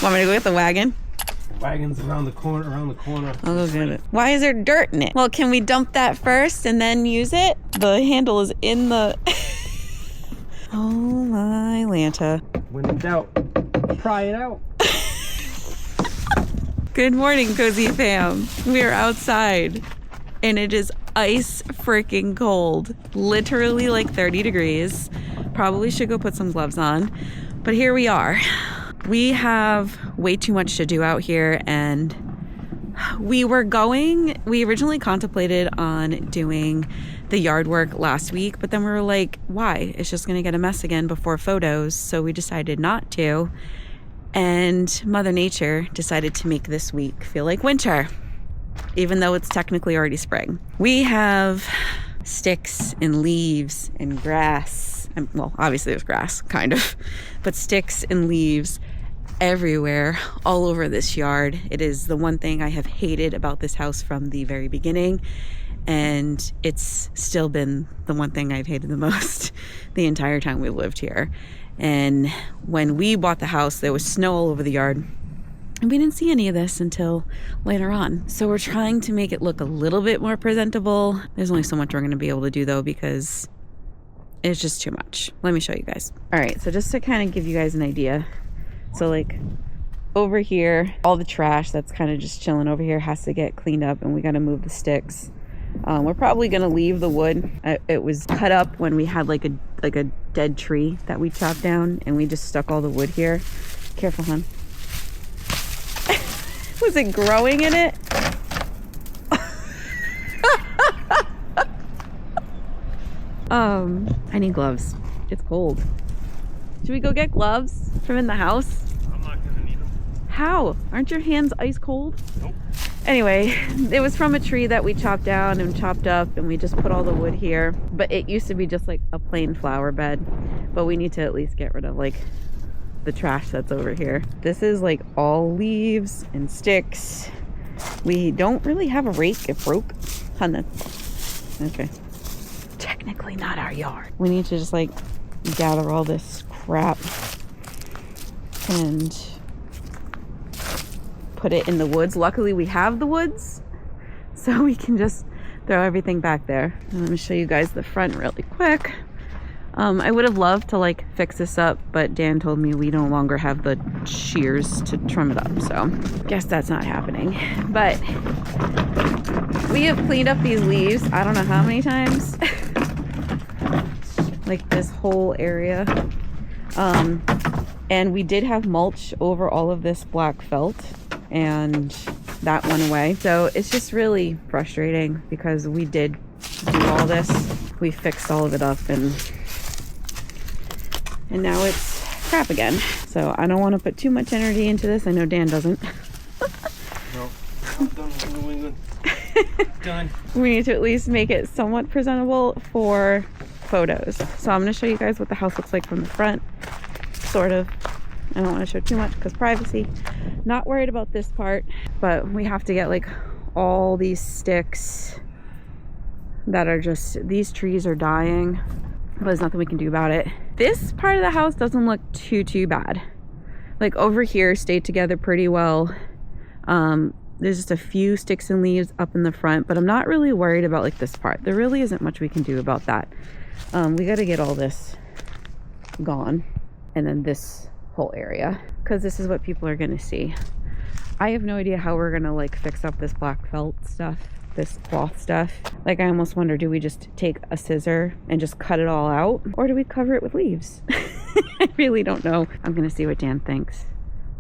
Want me to go get the wagon? Wagon's around the corner, I'll go get it. Why is there dirt in it? Well, can we dump that first and then use it? The handle is in the... Oh my Lanta. When in doubt, pry it out. Good morning, Cozy Fam. We are outside and it is ice freaking cold. Literally like 30 degrees. Probably should go put some gloves on. But here we are. We have way too much to do out here, and we originally contemplated on doing the yard work last week, but then we were like, why? It's just gonna get a mess again before photos, so we decided not to. And Mother Nature decided to make this week feel like winter, even though it's technically already spring. We have sticks and leaves and grass. Well, obviously there's grass, kind of, but sticks and leaves everywhere, all over this yard. It is the one thing I have hated about this house from the very beginning, and it's still been the one thing I've hated the most the entire time we've lived here. And when we bought the house, there was snow all over the yard, and we didn't see any of this until later on. So we're trying to make it look a little bit more presentable. There's only so much we're going to be able to do though, because it's just too much. Let me show you guys. All right, so just to kind of give you guys an idea. So like over here, all the trash that's kind of just chilling over here has to get cleaned up, and we got to move the sticks. We're probably going to leave the wood. It was cut up when we had like a dead tree that we chopped down, and we just stuck all the wood here. Careful, hon. Was it growing in it? I need gloves. It's cold. Should we go get gloves from in the house? I'm not gonna need them. How? Aren't your hands ice cold? Nope. Anyway, it was from a tree that we chopped down and chopped up, and we just put all the wood here. But it used to be just like a plain flower bed. But we need to at least get rid of like the trash that's over here. This is like all leaves and sticks. We don't really have a rake. It broke. Okay. Technically not our yard. We need to just like gather all this crap and put it in the woods. Luckily we have the woods, so we can just throw everything back there. Let me show you guys the front really quick. I would have loved to like fix this up, but Dan told me we no longer have the shears to trim it up, so guess that's not happening. But we have cleaned up these leaves I don't know how many times. Like this whole area. And we did have mulch over all of this black felt, and that went away. So it's just really frustrating because we did do all this. We fixed all of it up, and now it's crap again. So I don't want to put too much energy into this. I know Dan doesn't. No, I'm done with New England. Done. We need to at least make it somewhat presentable for photos. So I'm going to show you guys what the house looks like from the front, sort of. I don't want to show too much because privacy. Not worried about this part, but we have to get like all these sticks that are just, these trees are dying, but there's nothing we can do about it. This part of the house doesn't look too bad. Like over here stayed together pretty well. There's just a few sticks and leaves up in the front, but I'm not really worried about like this part. There really isn't much we can do about that. We got to get all this gone, and then this whole area, because this is what people are going to see. I have no idea how we're going to like fix up this black felt stuff, this cloth stuff. Like I almost wonder, do we just take a scissor and just cut it all out, or do we cover it with leaves? I really don't know. I'm going to see what Dan thinks.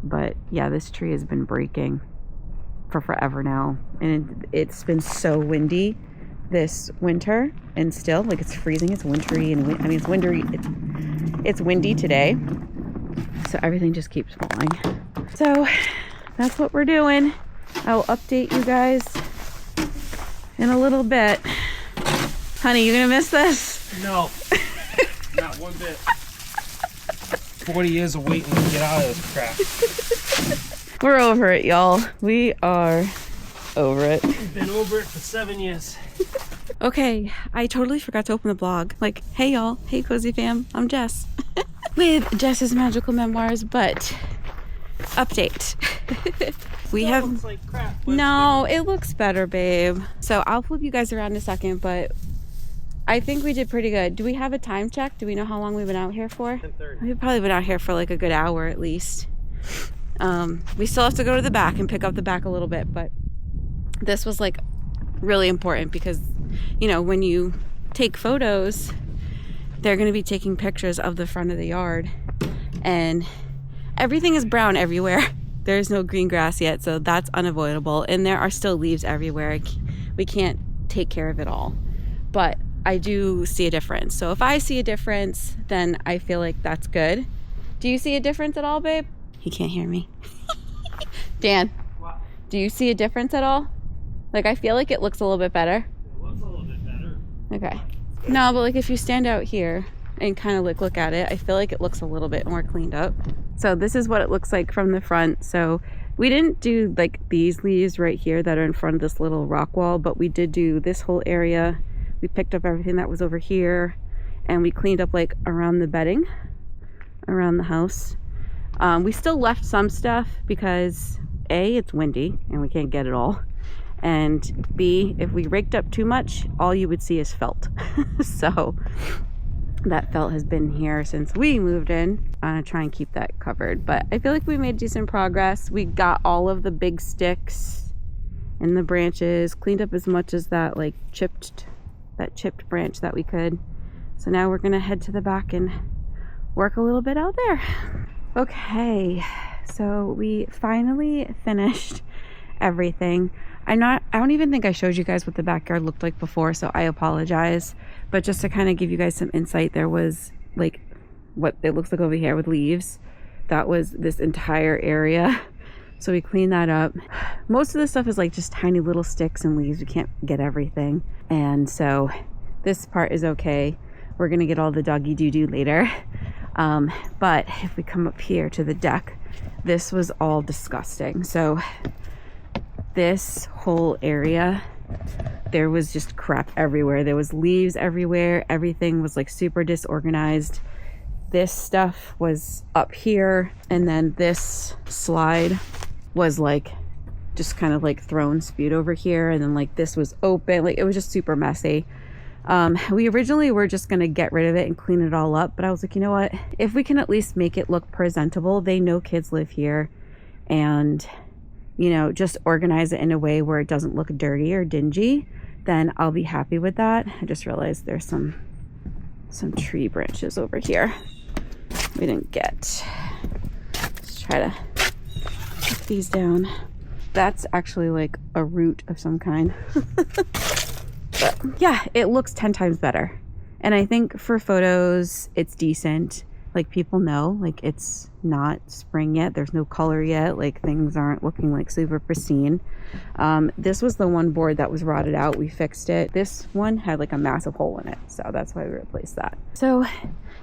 But yeah, this tree has been breaking for forever now, and it's been so windy this winter, and still like it's freezing, it's wintry, and I mean it's wintry, it's windy today, so everything just keeps falling. So that's what we're doing. I'll update you guys in a little bit. Honey, you gonna miss this? No. Not one bit. 40 years of waiting to get out of this crap. We're over it, y'all. We are over it. We've been over it for 7 years. Okay, I totally forgot to open the blog. Like, hey y'all, hey Cozy Fam, I'm Jess. With Jess's Magical Memoirs, but update. We Still have looks like crap, but no, it looks better, babe. So I'll flip you guys around in a second, but I think we did pretty good. Do we have a time check? Do we know how long we've been out here for? 10:30. We've probably been out here for like a good hour at least. We still have to go to the back and pick up the back a little bit, but this was like really important because, you know, when you take photos, they're going to be taking pictures of the front of the yard, and everything is brown everywhere. There's no green grass yet, so that's unavoidable, and there are still leaves everywhere. We can't take care of it all, but I do see a difference. So if I see a difference, then I feel like that's good. Do you see a difference at all, babe? He can't hear me. Dan, What? do you see a difference at all? Like, I feel like it looks a little bit better. It looks a little bit better. Okay. No, but like if you stand out here and kind of like look at it, I feel like it looks a little bit more cleaned up. So this is what it looks like from the front. So we didn't do like these leaves right here that are in front of this little rock wall, but we did do this whole area. We picked up everything that was over here, and we cleaned up like around the bedding around the house. We still left some stuff because A, it's windy and we can't get it all, and B, if we raked up too much, all you would see is felt. So that felt has been here since we moved in. I'm gonna try and keep that covered, but I feel like we made decent progress. We got all of the big sticks and the branches cleaned up as much as that like chipped branch that we could. So now we're gonna head to the back and work a little bit out there. Okay, so we finally finished everything. I don't even think I showed you guys what the backyard looked like before, so I apologize. But just to kind of give you guys some insight, there was like what it looks like over here with leaves. That was this entire area. So we cleaned that up. Most of the stuff is like just tiny little sticks and leaves. We can't get everything. And so this part is okay. We're gonna get all the doggy doo-doo later. But if we come up here to the deck, this was all disgusting. So this whole area, there was just crap everywhere. There was leaves everywhere. Everything was like super disorganized. This stuff was up here, and then this slide was like just kind of like thrown, spewed over here, and then like this was open. Like it was just super messy. We originally were just gonna get rid of it and clean it all up, but I was like, you know what, if we can at least make it look presentable, they know kids live here, and you know, just organize it in a way where it doesn't look dirty or dingy, then I'll be happy with that. I just realized there's some tree branches over here we didn't get. Let's try to put these down. That's actually like a root of some kind. But yeah, it looks 10 times better. And I think for photos, it's decent. Like people know, like it's not spring yet. There's no color yet. Like things aren't looking like super pristine. This was the one board that was rotted out. We fixed it. This one had like a massive hole in it. So that's why we replaced that. So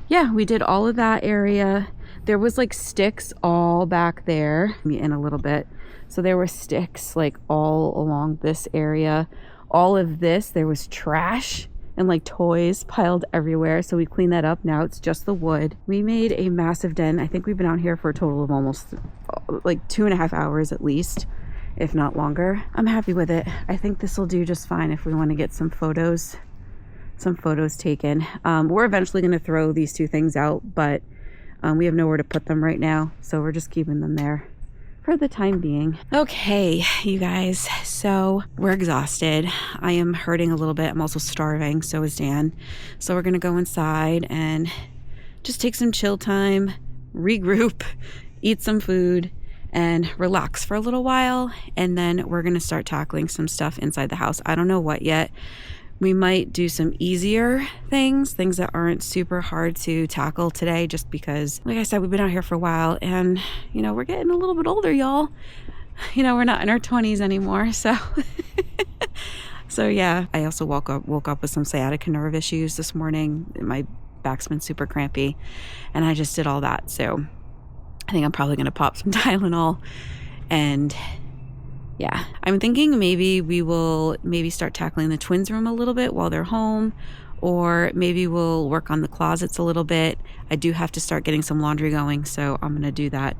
yeah, we did all of that area. There was like sticks all back there in a little bit. So there were sticks like all along this area. All of this, there was trash and like toys piled everywhere. So we cleaned that up. Now it's just the wood. We made a massive den. I think we've been out here for a total of almost like 2.5 hours at least, if not longer. I'm happy with it. I think this will do just fine if we want to get some photos taken. We're eventually going to throw these two things out, but we have nowhere to put them right now. So we're just keeping them there for the time being. Okay, you guys, so we're exhausted. I am hurting a little bit. I'm also starving, so is Dan. So we're gonna go inside and just take some chill time, regroup, eat some food, and relax for a little while. And then we're gonna start tackling some stuff inside the house. I don't know what yet. We might do some easier things that aren't super hard to tackle today, just because, like I said, we've been out here for a while, and, you know, we're getting a little bit older, y'all. You know, we're not in our 20s anymore, so. So yeah, I also woke up with some sciatica nerve issues this morning. My back's been super crampy, and I just did all that. So I think I'm probably gonna pop some Tylenol, and yeah, I'm thinking maybe we will start tackling the twins' room a little bit while they're home, or maybe we'll work on the closets a little bit. I do have to start getting some laundry going, so I'm gonna do that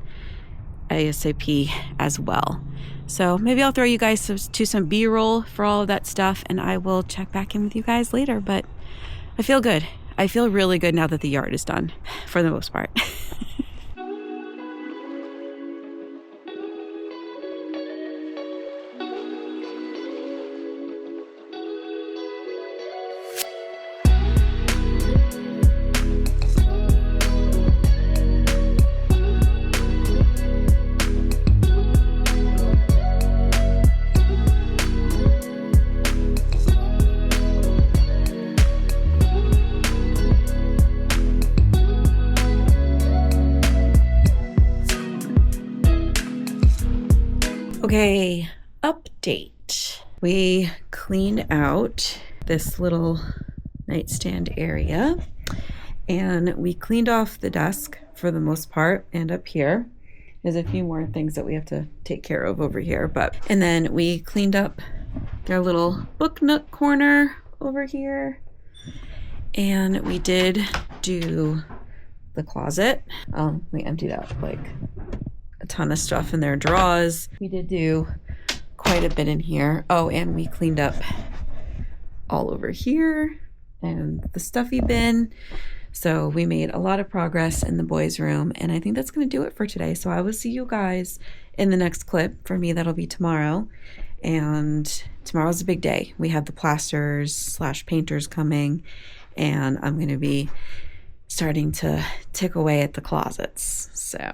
ASAP as well. So maybe I'll throw you guys to some B-roll for all of that stuff, and I will check back in with you guys later. But I feel good. I feel really good now that the yard is done, for the most part. Okay, update. We cleaned out this little nightstand area, and we cleaned off the desk for the most part, and up here there's a few more things that we have to take care of over here. And then we cleaned up their little book nook corner over here, and we did do the closet. We emptied out like a ton of stuff in their drawers. We did do quite a bit in here. Oh, and we cleaned up all over here and the stuffy bin. So we made a lot of progress in the boys' room, and I think that's going to do it for today. So I will see you guys in the next clip. For me, that'll be tomorrow. And tomorrow's a big day. We have the plasters / painters coming, and I'm going to be starting to tick away at the closets. So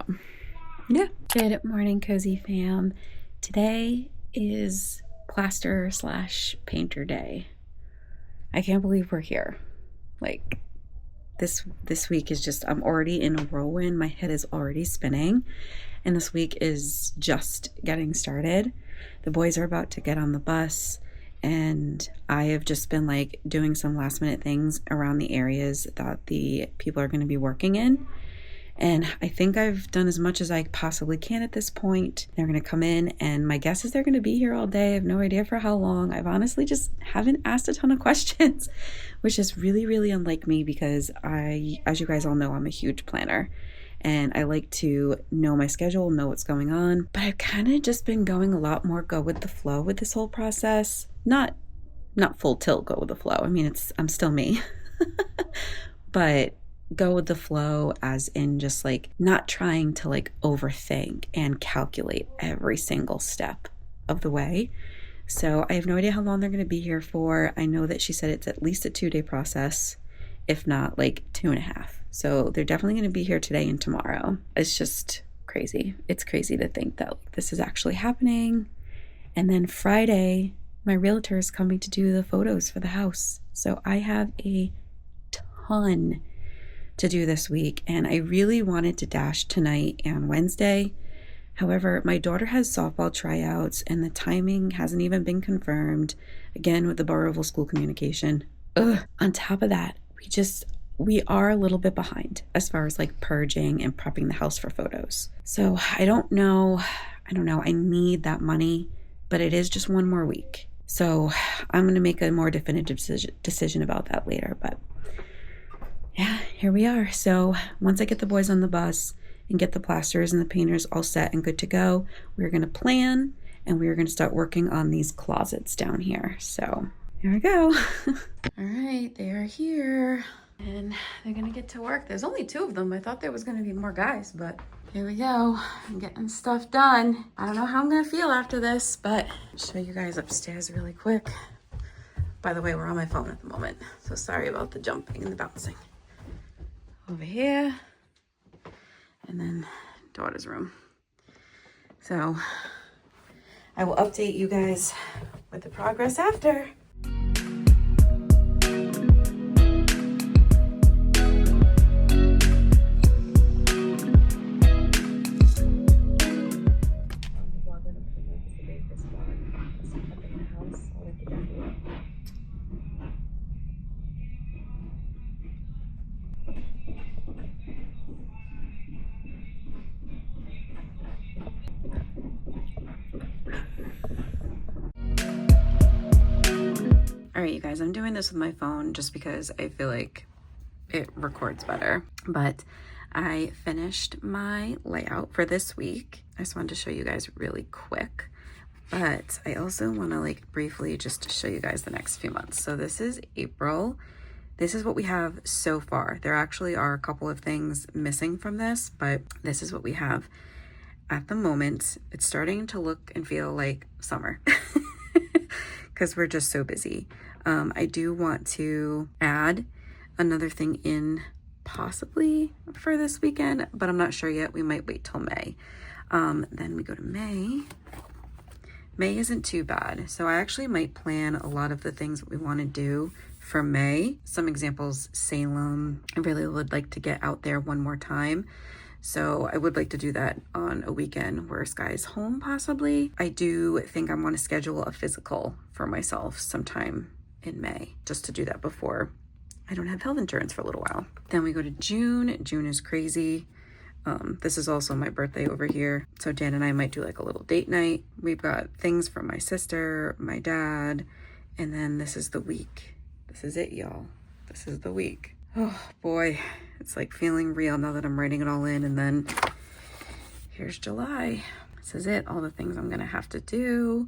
yeah. Good morning, Cozy fam. Today is plaster / painter day. I can't believe we're here. Like, this week is just, I'm already in a whirlwind. My head is already spinning, and this week is just getting started. The boys are about to get on the bus, and I have just been like doing some last minute things around the areas that the people are going to be working in. And I think I've done as much as I possibly can at this point. They're going to come in, and my guess is they're going to be here all day. I have no idea for how long. I've honestly just haven't asked a ton of questions, which is really, really unlike me, because as you guys all know, I'm a huge planner, and I like to know my schedule, know what's going on. But I've kind of just been going a lot more go with the flow with this whole process. Not full tilt go with the flow. I mean, I'm still me, but go with the flow as in just like not trying to like overthink and calculate every single step of the way. So I have no idea how long they're going to be here for. I know that she said it's at least a 2-day process, if not like 2.5. So they're definitely going to be here today and tomorrow. It's just crazy. It's crazy to think that like, this is actually happening. And then Friday, my realtor is coming to do the photos for the house. So I have a ton to do this week, and I really wanted to dash tonight and Wednesday. However, my daughter has softball tryouts, and the timing hasn't even been confirmed, again with the Burrillville school communication. On top of that, we are a little bit behind as far as like purging and prepping the house for photos. So I don't know, I need that money, but it is just one more week. So I'm going to make a more definitive decision about that later. But yeah, here we are. So once I get the boys on the bus and get the plasters and the painters all set and good to go, we're going to plan, and we're going to start working on these closets down here. So here we go. All right, they are here, and they're going to get to work. There's only 2 of them. I thought there was going to be more guys, but here we go. I'm getting stuff done. I don't know how I'm going to feel after this, but I'll show you guys upstairs really quick. By the way, we're on my phone at the moment, so sorry about the jumping and the bouncing. Over here, and then daughter's room. So I will update you guys with the progress after. All right, you guys, I'm doing this with my phone just because I feel like it records better. But I finished my layout for this week. I just wanted to show you guys really quick. But I also want to like briefly just show you guys the next few months. So this is April. This is what we have so far. There actually are a couple of things missing from this, but this is what we have at the moment. It's starting to look and feel like summer because we're just so busy. I do want to add another thing in possibly for this weekend, but I'm not sure yet. We might wait till May. Then we go to May. May isn't too bad. So I actually might plan a lot of the things that we want to do for May. Some examples, Salem. I really would like to get out there one more time. So I would like to do that on a weekend where Sky's home possibly. I do think I want to schedule a physical for myself sometime in May, just to do that before I don't have health insurance for a little while. Then we go to June. June is crazy. This is also my birthday over here. So Dan and I might do like a little date night. We've got things from my sister, my dad, and then this is the week. This is it, y'all. This is the week. Oh boy, it's like feeling real now that I'm writing it all in. And then here's July. This is it, all the things I'm gonna have to do.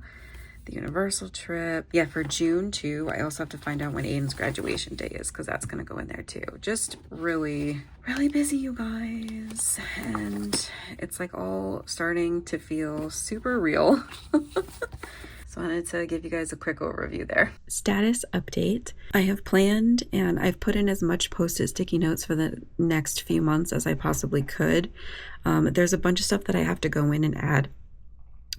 The Universal trip. Yeah, for June too, I also have to find out when Aiden's graduation day is because that's gonna go in there too. Just really, really busy, you guys. And it's like all starting to feel super real. So I wanted to give you guys a quick overview there. Status update. I have planned and I've put in as much post-it sticky notes for the next few months as I possibly could. There's a bunch of stuff that I have to go in and add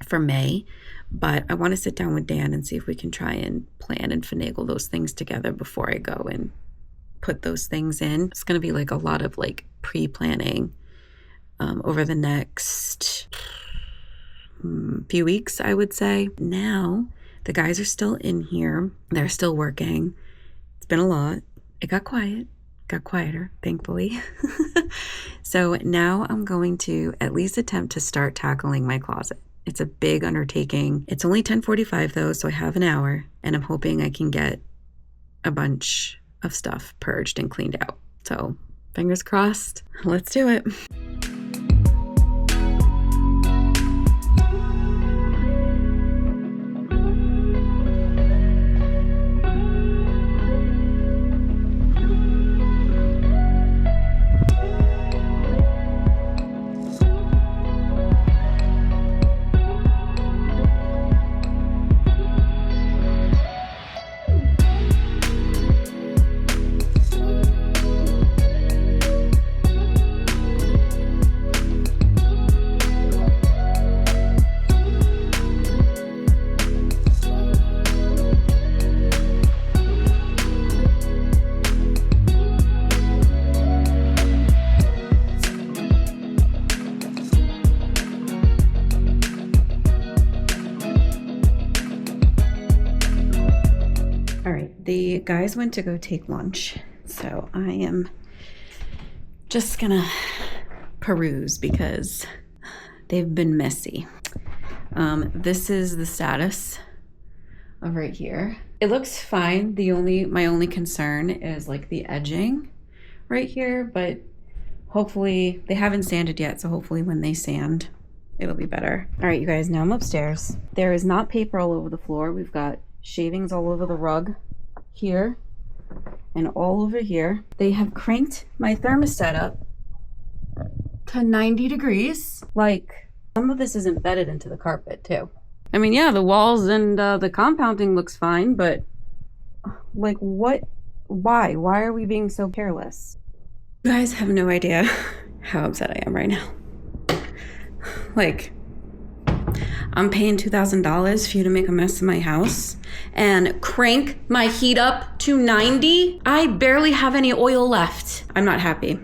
for May, but I want to sit down with Dan and see if we can try and plan and finagle those things together before I go and put those things in. It's going to be like a lot of like pre-planning over the next few weeks, I would say. Now the guys are still in here. They're still working. It's been a lot. It got quieter, thankfully. So now I'm going to at least attempt to start tackling my closet. It's a big undertaking. It's only 10:45 though, so I have an hour, and I'm hoping I can get a bunch of stuff purged and cleaned out. So fingers crossed. Let's do it. The guys went to go take lunch, so I am just gonna peruse because they've been messy. This is the status of right here. It looks fine. My only concern is like the edging right here, but hopefully they haven't sanded yet, so hopefully when they sand it'll be better. All right, you guys, now I'm upstairs. There is not paper all over the floor. We've got shavings all over the rug here and all over here. They have cranked my thermostat up to 90 degrees. Like, some of this is embedded into the carpet too. I mean, yeah, the walls and the compounding looks fine, but like what? Why are we being so careless? You guys have no idea how upset I am right now. Like, I'm paying $2,000 for you to make a mess in my house and crank my heat up to 90. I barely have any oil left. I'm not happy.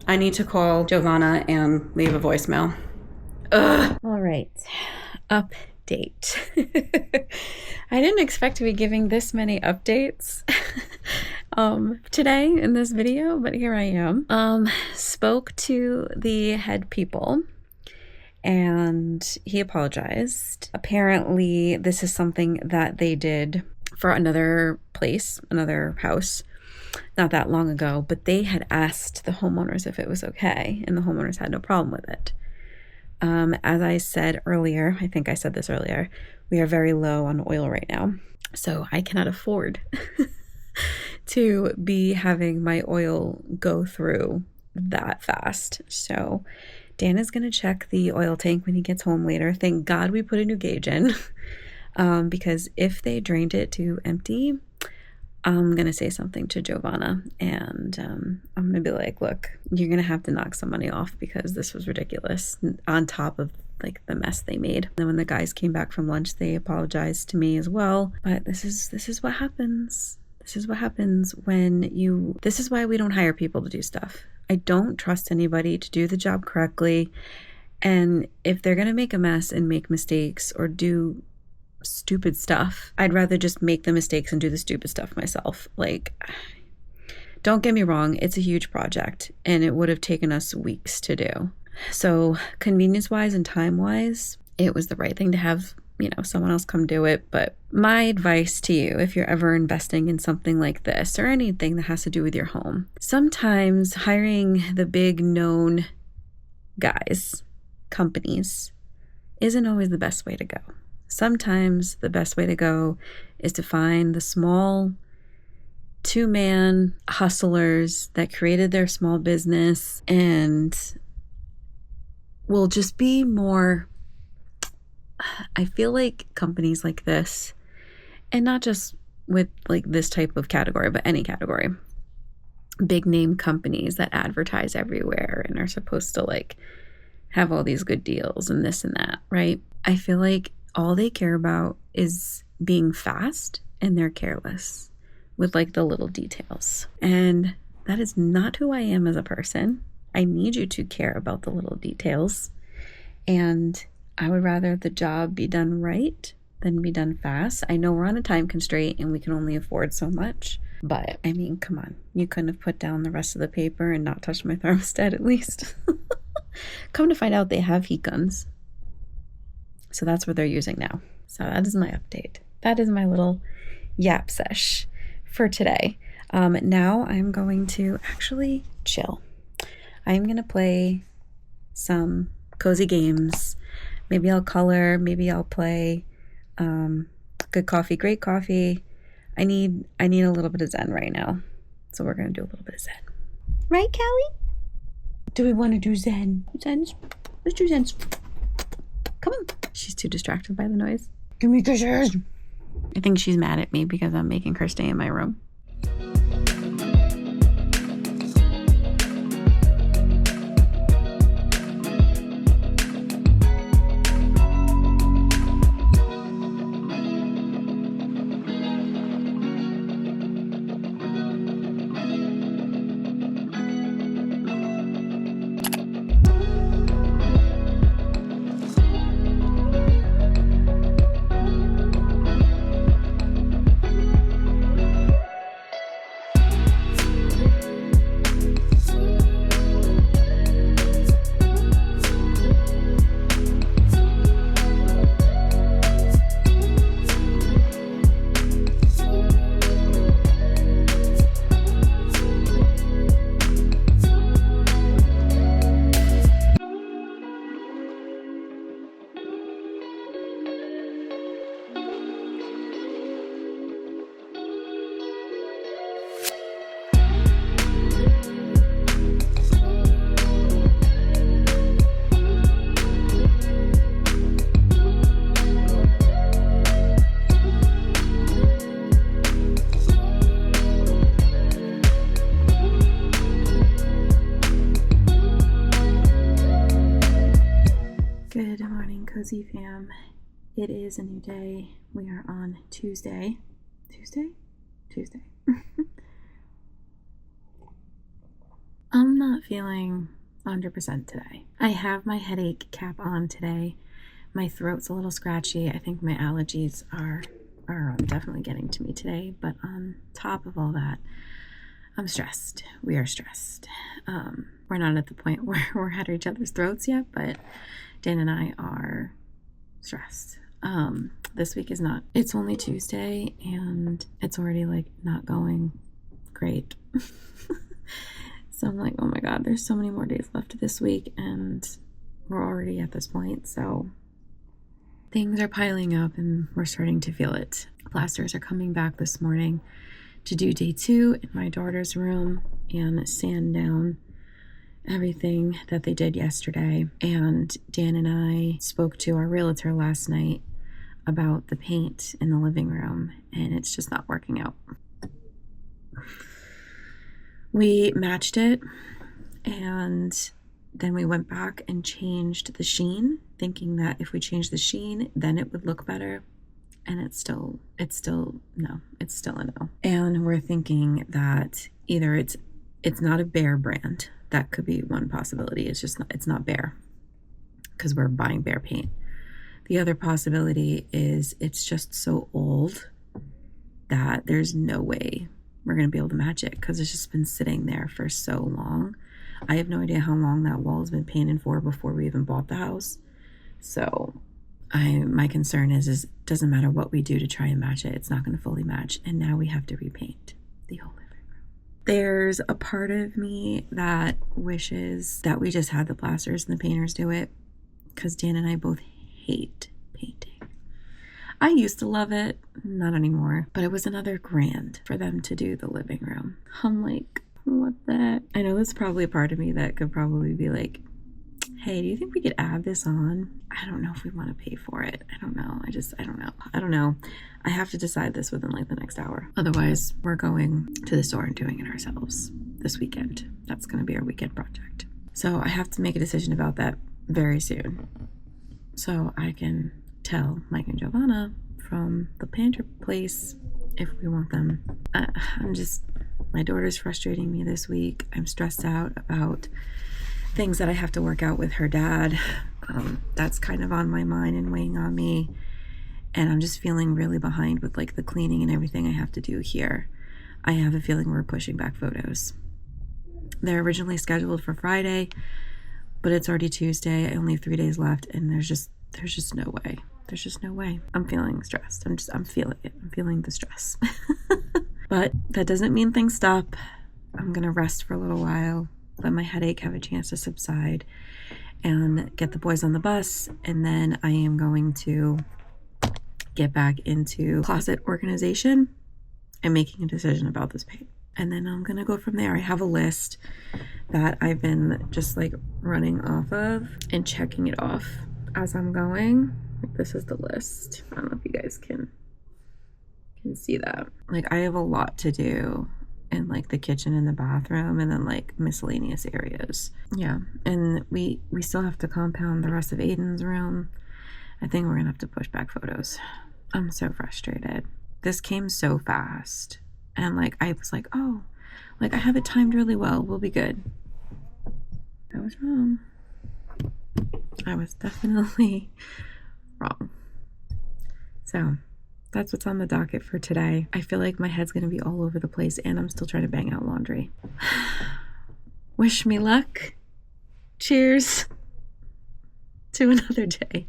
I need to call Giovanna and leave a voicemail. Ugh. All right, update. I didn't expect to be giving this many updates today in this video, but here I am. Spoke to the head people, and he apologized. Apparently, this is something that they did for another place, another house, not that long ago, but they had asked the homeowners if it was okay, and the homeowners had no problem with it. As I said earlier, I think I said this earlier, we are very low on oil right now. So I cannot afford to be having my oil go through that fast. So Dan is going to check the oil tank when he gets home later. Thank God we put a new gauge in because if they drained it to empty, I'm going to say something to Giovanna and I'm going to be like, look, you're going to have to knock some money off because this was ridiculous on top of like the mess they made. And then when the guys came back from lunch, they apologized to me as well. But this is what happens. This is what happens this is why we don't hire people to do stuff. I don't trust anybody to do the job correctly. And if they're going to make a mess and make mistakes or do stupid stuff, I'd rather just make the mistakes and do the stupid stuff myself. Like, don't get me wrong, it's a huge project and it would have taken us weeks to do. So convenience wise and time wise, it was the right thing to have, someone else come do it. But my advice to you, if you're ever investing in something like this or anything that has to do with your home, sometimes hiring the big known guys, companies, isn't always the best way to go. Sometimes the best way to go is to find the small two-man hustlers that created their small business and will just be more. I feel like companies like this, and not just with like this type of category, but any category, big name companies that advertise everywhere and are supposed to like have all these good deals and this and that, right? I feel like all they care about is being fast and they're careless with like the little details. And that is not who I am as a person. I need you to care about the little details. And I would rather the job be done right than be done fast. I know we're on a time constraint and we can only afford so much. But I mean, come on. You couldn't have put down the rest of the paper and not touched my thermostat at least. Come to find out they have heat guns. So that's what they're using now. So that is my update. That is my little yap sesh for today. Now I'm going to actually chill. I'm going to play some cozy games. Maybe I'll color. Maybe I'll play good coffee, great coffee. I need a little bit of zen right now. So we're going to do a little bit of zen. Right, Callie? Do we want to do zen? Zens? Let's do zens. Come on. She's too distracted by the noise. Give me kisses. I think she's mad at me because I'm making her stay in my room. Good morning, Cozy Fam. It is a new day. We are on Tuesday. Tuesday. I'm not feeling 100% today. I have my headache cap on today. My throat's a little scratchy. I think my allergies are definitely getting to me today. But on top of all that, I'm stressed. We are stressed. We're not at the point where we're at each other's throats yet, but Dan and I are stressed. This week is not, it's only Tuesday and it's already like not going great. So I'm like, oh my God, there's so many more days left this week and we're already at this point, so things are piling up and we're starting to feel it. Plasters are coming back this morning to do day 2 in my daughter's room and sand down everything that they did yesterday. And Dan and I spoke to our realtor last night about the paint in the living room, and it's just not working out. We matched it, and then we went back and changed the sheen, thinking that if we changed the sheen, then it would look better. And it's still a no. And we're thinking that either it's not a Behr brand. That could be one possibility. It's not Behr, because we're buying Behr paint. The other possibility is it's just so old that there's no way we're going to be able to match it, because it's just been sitting there for so long. I have no idea how long that wall has been painted for before we even bought the house. So my concern is it doesn't matter what we do to try and match it, it's not going to fully match. And now we have to repaint the whole living room. There's a part of me that wishes that we just had the plasters and the painters do it, because Dan and I both hate painting. I used to love it, not anymore, but it was another grand for them to do the living room. I'm like, what the heck? I know there's probably a part of me that could probably be like, hey, do you think we could add this on? I don't know if we want to pay for it. I don't know. I don't know. I have to decide this within like the next hour. Otherwise, we're going to the store and doing it ourselves this weekend. That's going to be our weekend project. So I have to make a decision about that very soon, so I can tell Mike and Giovanna from the painter place if we want them. My daughter's frustrating me this week. I'm stressed out about things that I have to work out with her dad. That's kind of on my mind and weighing on me. And I'm just feeling really behind with like the cleaning and everything I have to do here. I have a feeling we're pushing back photos. They're originally scheduled for Friday, but it's already Tuesday. I only have 3 days left, and there's just no way. There's just no way. I'm feeling stressed. I'm feeling it. I'm feeling the stress. But that doesn't mean things stop. I'm gonna rest for a little while, let my headache have a chance to subside, and get the boys on the bus. And then I am going to get back into closet organization and making a decision about this paint. And then I'm gonna go from there. I have a list that I've been just like running off of and checking it off as I'm going. This is the list. I don't know if you guys can see that. Like, I have a lot to do in like the kitchen and the bathroom, and then like miscellaneous areas. Yeah, and we still have to compound the rest of Aiden's room. I think we're gonna have to push back photos. I'm so frustrated. This came so fast, and like I was like, oh, like I have it timed really well, we'll be good. I was wrong. I was definitely wrong. So that's what's on the docket for today. I feel like my head's gonna be all over the place, and I'm still trying to bang out laundry. Wish me luck. Cheers to another day.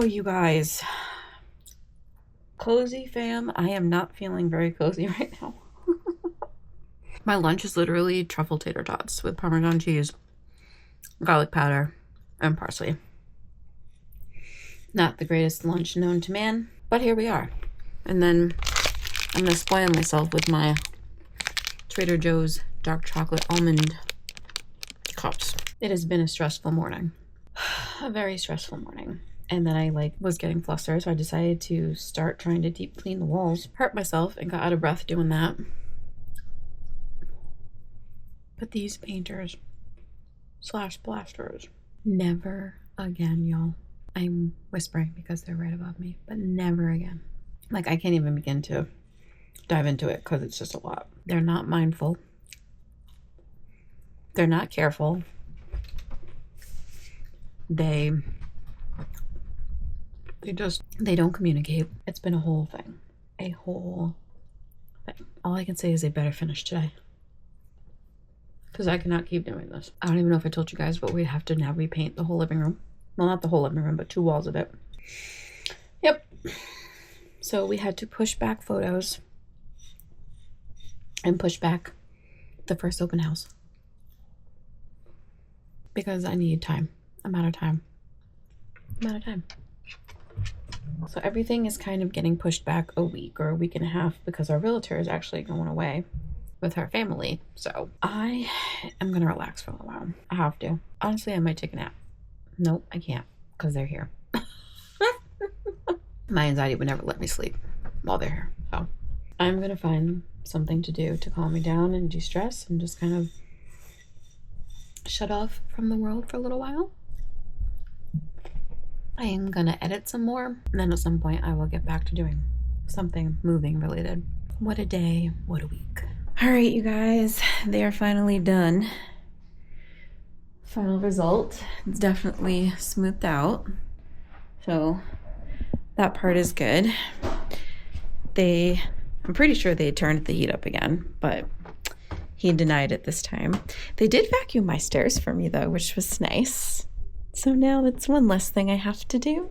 You guys, cozy fam, I am not feeling very cozy right now. My lunch is literally truffle tater tots with Parmesan cheese, garlic powder, and parsley. Not the greatest lunch known to man, but here we are. And then I'm gonna spoil myself with my Trader Joe's dark chocolate almond cups. It has been a stressful morning. A very stressful morning. And then I was getting flustered, so I decided to start trying to deep clean the walls. Hurt myself and got out of breath doing that. But these painters / blasters, never again, y'all. I'm whispering because they're right above me, but never again. Like, I can't even begin to dive into it because it's just a lot. They're not mindful. They're not careful. They don't communicate. It's been a whole thing. A whole thing. All I can say is they better finish today. Because I cannot keep doing this. I don't even know if I told you guys, but we have to now repaint the whole living room. Well, not the whole living room, but 2 walls of it. Yep. So we had to push back photos and push back the first open house. Because I need time. I'm out of time. So everything is kind of getting pushed back a week or a week and a half because our realtor is actually going away with her family. So I am going to relax for a while. I have to. Honestly, I might take a nap. Nope, I can't because they're here. My anxiety would never let me sleep while they're here. So I'm going to find something to do to calm me down and de-stress and just kind of shut off from the world for a little while. I am going to edit some more, and then at some point I will get back to doing something moving related. What a day, what a week. All right, you guys, they are finally done. Final result, it's definitely smoothed out. So that part is good. I'm pretty sure they turned the heat up again, but he denied it this time. They did vacuum my stairs for me though, which was nice. So now that's one less thing I have to do.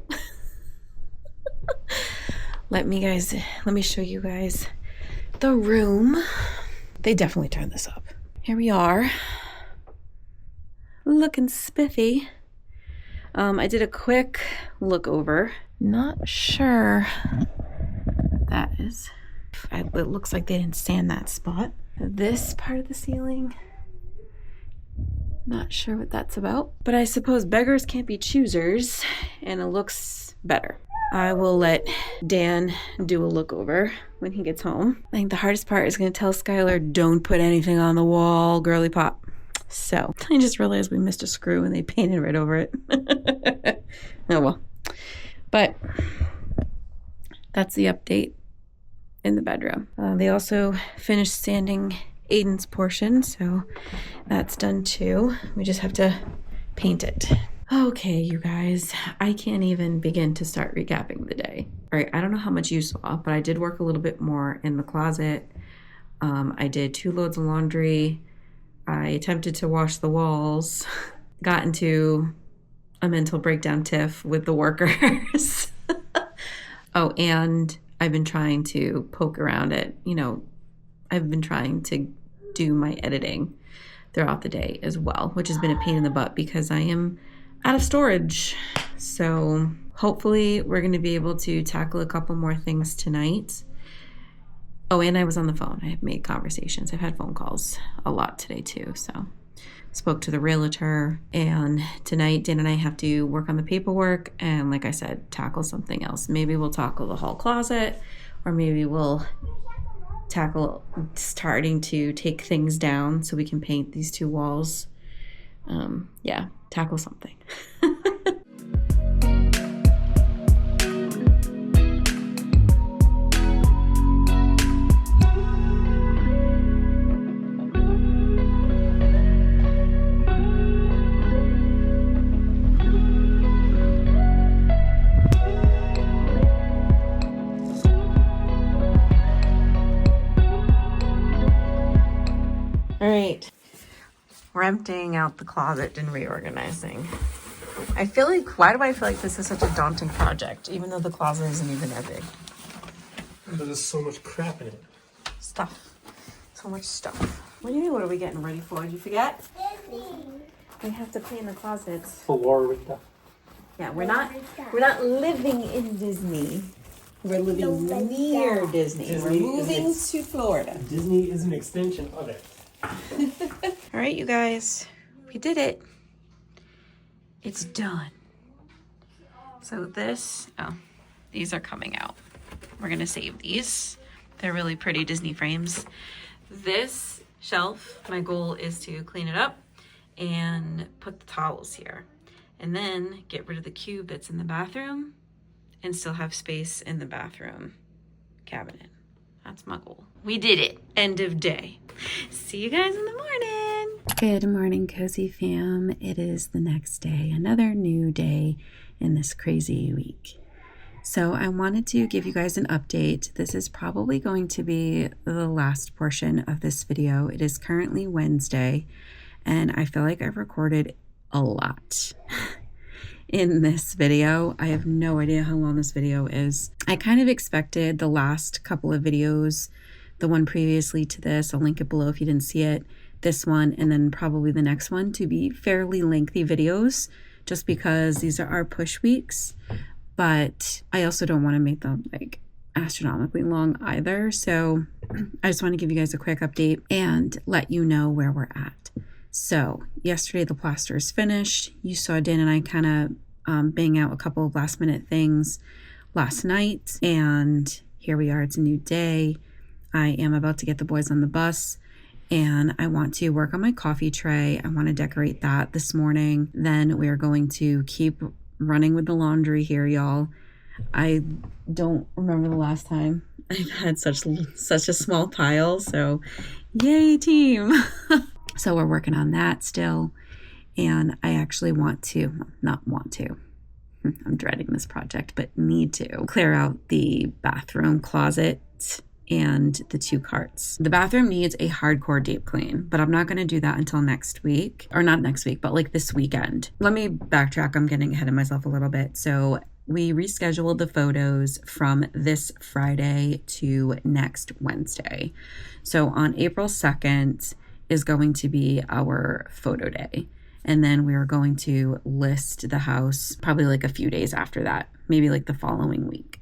Let me show you guys the room. They definitely turned this up. Here we are. Looking spiffy. I did a quick look over. Not sure what that is. It looks like they didn't sand that spot. This part of the ceiling, not sure what that's about, but I suppose beggars can't be choosers, and it looks better. I will let Dan do a look over when he gets home. I think the hardest part is going to tell Skylar, don't put anything on the wall, girly pop. So I just realized we missed a screw and they painted right over it. Oh well. But that's the update in the bedroom. They also finished sanding Aiden's portion, so that's done too. We just have to paint it. Okay, you guys, I can't even begin to start recapping the day. All right, I don't know how much you saw, but I did work a little bit more in the closet. I did 2 loads of laundry. I attempted to wash the walls, got into a mental breakdown tiff with the workers. Oh, and I've been trying to poke around it. I've been trying to do my editing throughout the day as well, which has been a pain in the butt because I am out of storage. So hopefully we're going to be able to tackle a couple more things tonight. Oh, and I was on the phone. I have made conversations. I've had phone calls a lot today too. So spoke to the realtor, and tonight Dan and I have to work on the paperwork and, like I said, tackle something else. Maybe we'll tackle the hall closet, or maybe we'll tackle starting to take things down so we can paint these 2 walls. Yeah, tackle something. All right, we're emptying out the closet and reorganizing. Why do I feel like this is such a daunting project, even though the closet isn't even that big? There's so much crap in it. Stuff. So much stuff. What do you mean, what are we getting ready for? Did you forget? We have to clean the closets. Floor with stuff. Yeah, we're not living in Disney. We're living near Disney. We're moving to Florida. Disney is an extension of it. All right, you guys, we did it. It's done. So these are coming out. We're gonna save these. They're really pretty Disney frames. This shelf, my goal is to clean it up and put the towels here. and then get rid of the cube that's in the bathroom and still have space in the bathroom cabinet. That's my goal. We did it. End of day. See you guys in the morning. Good morning, Cozy fam. It is the next day, another new day in this crazy week. So I wanted to give you guys an update. This is probably going to be the last portion of this video. It is currently Wednesday, and I feel like I've recorded a lot in this video. I have no idea how long this video is. I kind of expected the last couple of videos, the one previously to this, I'll link it below if you didn't see it, this one, and then probably the next one, to be fairly lengthy videos, just because these are our push weeks. But I also don't want to make them like astronomically long either. So I just want to give you guys a quick update and let you know where we're at. So yesterday the plaster is finished. You saw Dan and I kind of bang out a couple of last minute things last night. And here we are. It's a new day. I am about to get the boys on the bus. And I want to work on my coffee tray. I want to decorate that this morning. Then we are going to keep running with the laundry here, y'all. I don't remember the last time I've had such a small pile, so yay team. So we're working on that still, and I actually I'm dreading this project, but need to clear out the bathroom closet and the 2 carts. The bathroom needs a hardcore deep clean, but I'm not going to do that until next week, or not next week, but like this weekend. Let me backtrack. I'm getting ahead of myself a little bit. So we rescheduled the photos from this Friday to next Wednesday. So on April 2nd is going to be our photo day. And then we are going to list the house probably like a few days after that, maybe like the following week.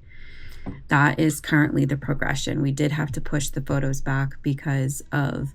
That is currently the progression. We did have to push the photos back because of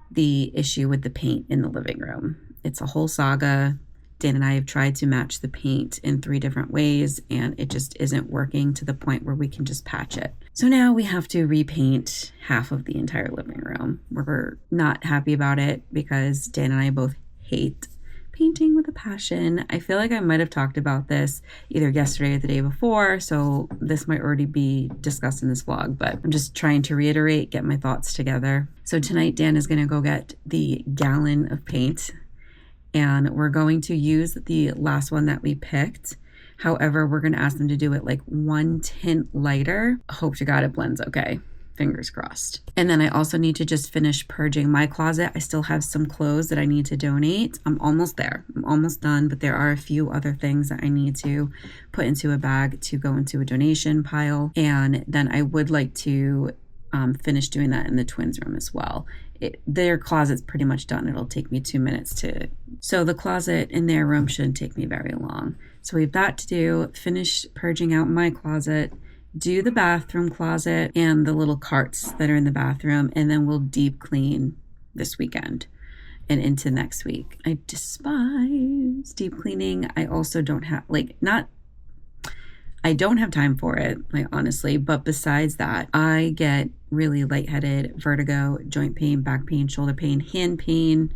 the issue with the paint in the living room. It's a whole saga. Dan and I have tried to match the paint in 3 different ways, and it just isn't working to the point where we can just patch it. So now we have to repaint half of the entire living room. We're not happy about it because Dan and I both hate painting with a passion. I feel like I might have talked about this either yesterday or the day before, so this might already be discussed in this vlog, but I'm just trying to reiterate, get my thoughts together. So tonight Dan is going to go get the gallon of paint, and we're going to use the last one that we picked. However, we're going to ask them to do it like 1 tint lighter. Hope to God it blends okay. Fingers crossed. And then I also need to just finish purging my closet. I still have some clothes that I need to donate. I'm almost there. I'm almost done, but there are a few other things that I need to put into a bag to go into a donation pile. And then I would like to finish doing that in the twins' room as well. Their closet's pretty much done. It'll take me 2 minutes to... So the closet in their room shouldn't take me very long. So we have that to do. Finish purging out my closet, do the bathroom closet and the little carts that are in the bathroom, and then we'll deep clean this weekend and into next week. I despise deep cleaning. I also don't have I don't have time for it, like honestly, but besides that, I get really lightheaded, vertigo, joint pain, back pain, shoulder pain, hand pain.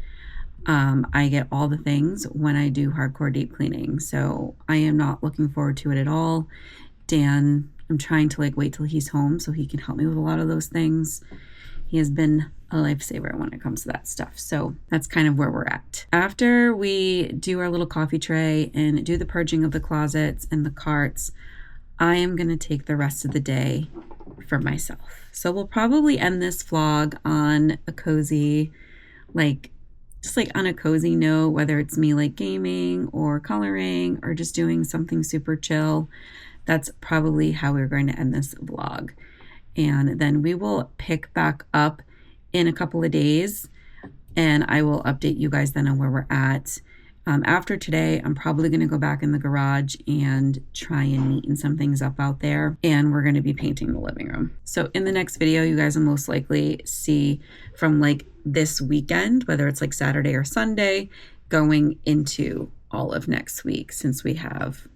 I get all the things when I do hardcore deep cleaning. So I am not looking forward to it at all. Dan, I'm trying to like wait till he's home so he can help me with a lot of those things. He has been a lifesaver when it comes to that stuff. So that's kind of where we're at. After we do our little coffee tray and do the purging of the closets and the carts, I am going to take the rest of the day for myself. So we'll probably end this vlog on a cozy, just on a cozy note, whether it's me like gaming or coloring or just doing something super chill. That's probably how we're going to end this vlog. And then we will pick back up in a couple of days, and I will update you guys then on where we're at. After today, I'm probably going to go back in the garage and try and neaten some things up out there, and we're going to be painting the living room. So in the next video, you guys will most likely see from like this weekend, whether it's like Saturday or Sunday, going into all of next week, since we have,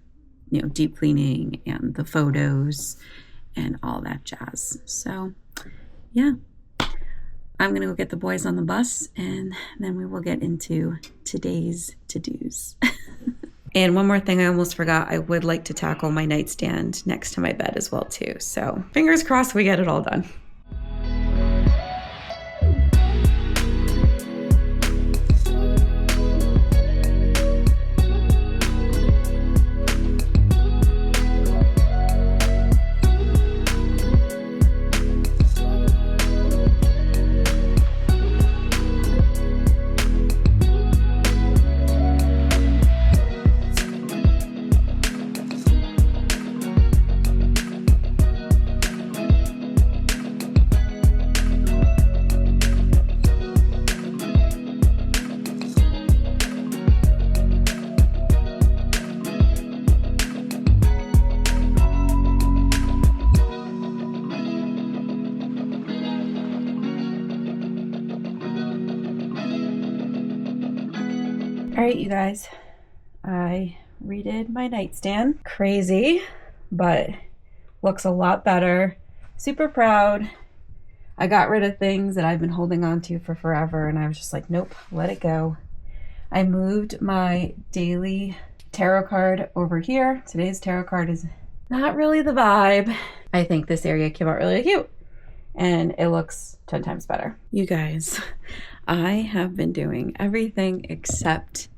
deep cleaning and the photos and all that jazz. So yeah, I'm going to go get the boys on the bus, and then we will get into today's to-dos. And one more thing I almost forgot, I would like to tackle my nightstand next to my bed as well too. So fingers crossed we get it all done. All right, you guys, I redid my nightstand. Crazy, but looks a lot better. Super proud. I got rid of things that I've been holding on to for forever, and I was just like, nope, let it go. I moved my daily tarot card over here. Today's tarot card is not really the vibe. I think this area came out really cute, and it looks 10 times better. You guys, I have been doing everything except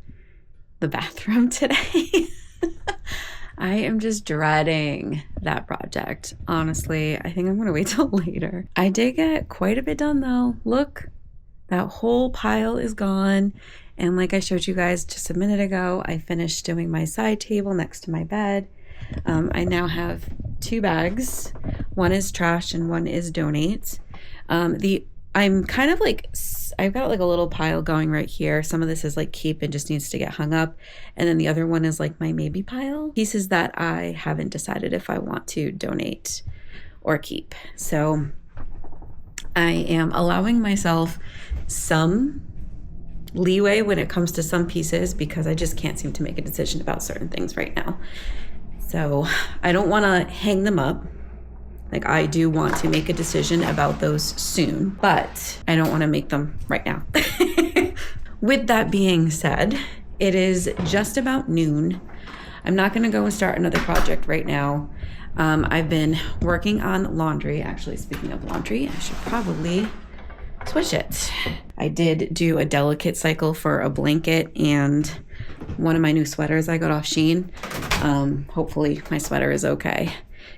the bathroom today. I am just dreading that project. Honestly, I think I'm gonna wait till later. I did get quite a bit done though. Look, that whole pile is gone. And like I showed you guys just a minute ago, I finished doing my side table next to my bed. I now have 2 bags. One is trash and one is donate. I'm kind of like, I've got like a little pile going right here. Some of this is like keep and just needs to get hung up. And then the other one is like my maybe pile. Pieces that I haven't decided if I want to donate or keep. So I am allowing myself some leeway when it comes to some pieces because I just can't seem to make a decision about certain things right now. So I don't want to hang them up. Like, I do want to make a decision about those soon, but I don't want to make them right now. With that being said, it is just about noon. I'm not going to go and start another project right now. I've been working on laundry. Actually, speaking of laundry, I should probably switch it. I did do a delicate cycle for a blanket and one of my new sweaters I got off Shein. Hopefully my sweater is okay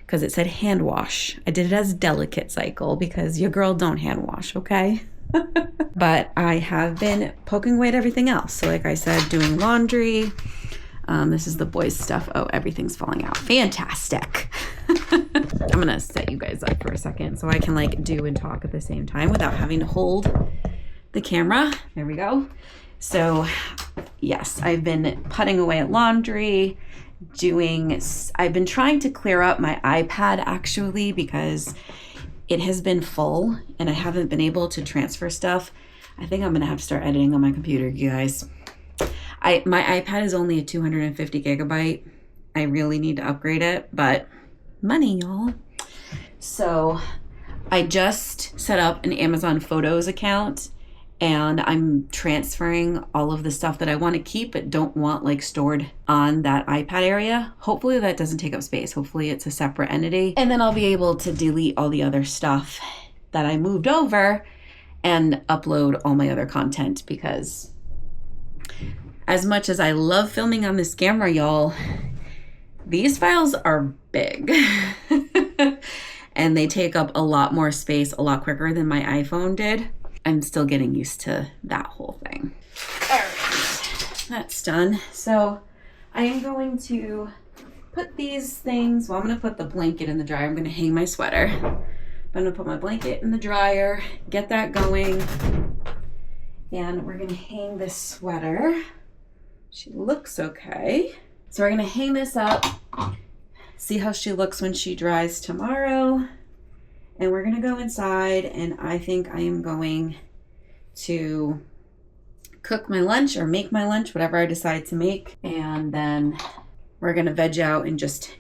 because it said hand wash. I did it as delicate cycle because your girl don't hand wash, okay? But I have been poking away at everything else. So like I said, doing laundry. This is the boys' stuff. Oh, everything's falling out. Fantastic. I'm gonna set you guys up for a second so I can like do and talk at the same time without having to hold the camera. There we go. So yes, I've been putting away at laundry, I've been trying to clear up my iPad actually because it has been full and I haven't been able to transfer stuff. I think I'm gonna have to start editing on my computer, you guys. My iPad is only a 250 gigabyte. I really need to upgrade it, but money, y'all. So I just set up an Amazon Photos account and I'm transferring all of the stuff that I want to keep but don't want like stored on that iPad area. Hopefully that doesn't take up space. Hopefully it's a separate entity. And then I'll be able to delete all the other stuff that I moved over and upload all my other content because as much as I love filming on this camera, y'all, these files are big and they take up a lot more space a lot quicker than my iPhone did. I'm still getting used to that whole thing. All right, that's done. So I am going to put these things, well, I'm gonna put the blanket in the dryer. I'm gonna hang my sweater. I'm gonna put my blanket in the dryer, get that going. And we're gonna hang this sweater. She looks okay. So we're gonna hang this up, see how she looks when she dries tomorrow. And we're gonna go inside and I think I am going to cook my lunch or make my lunch, whatever I decide to make. And then we're gonna veg out and just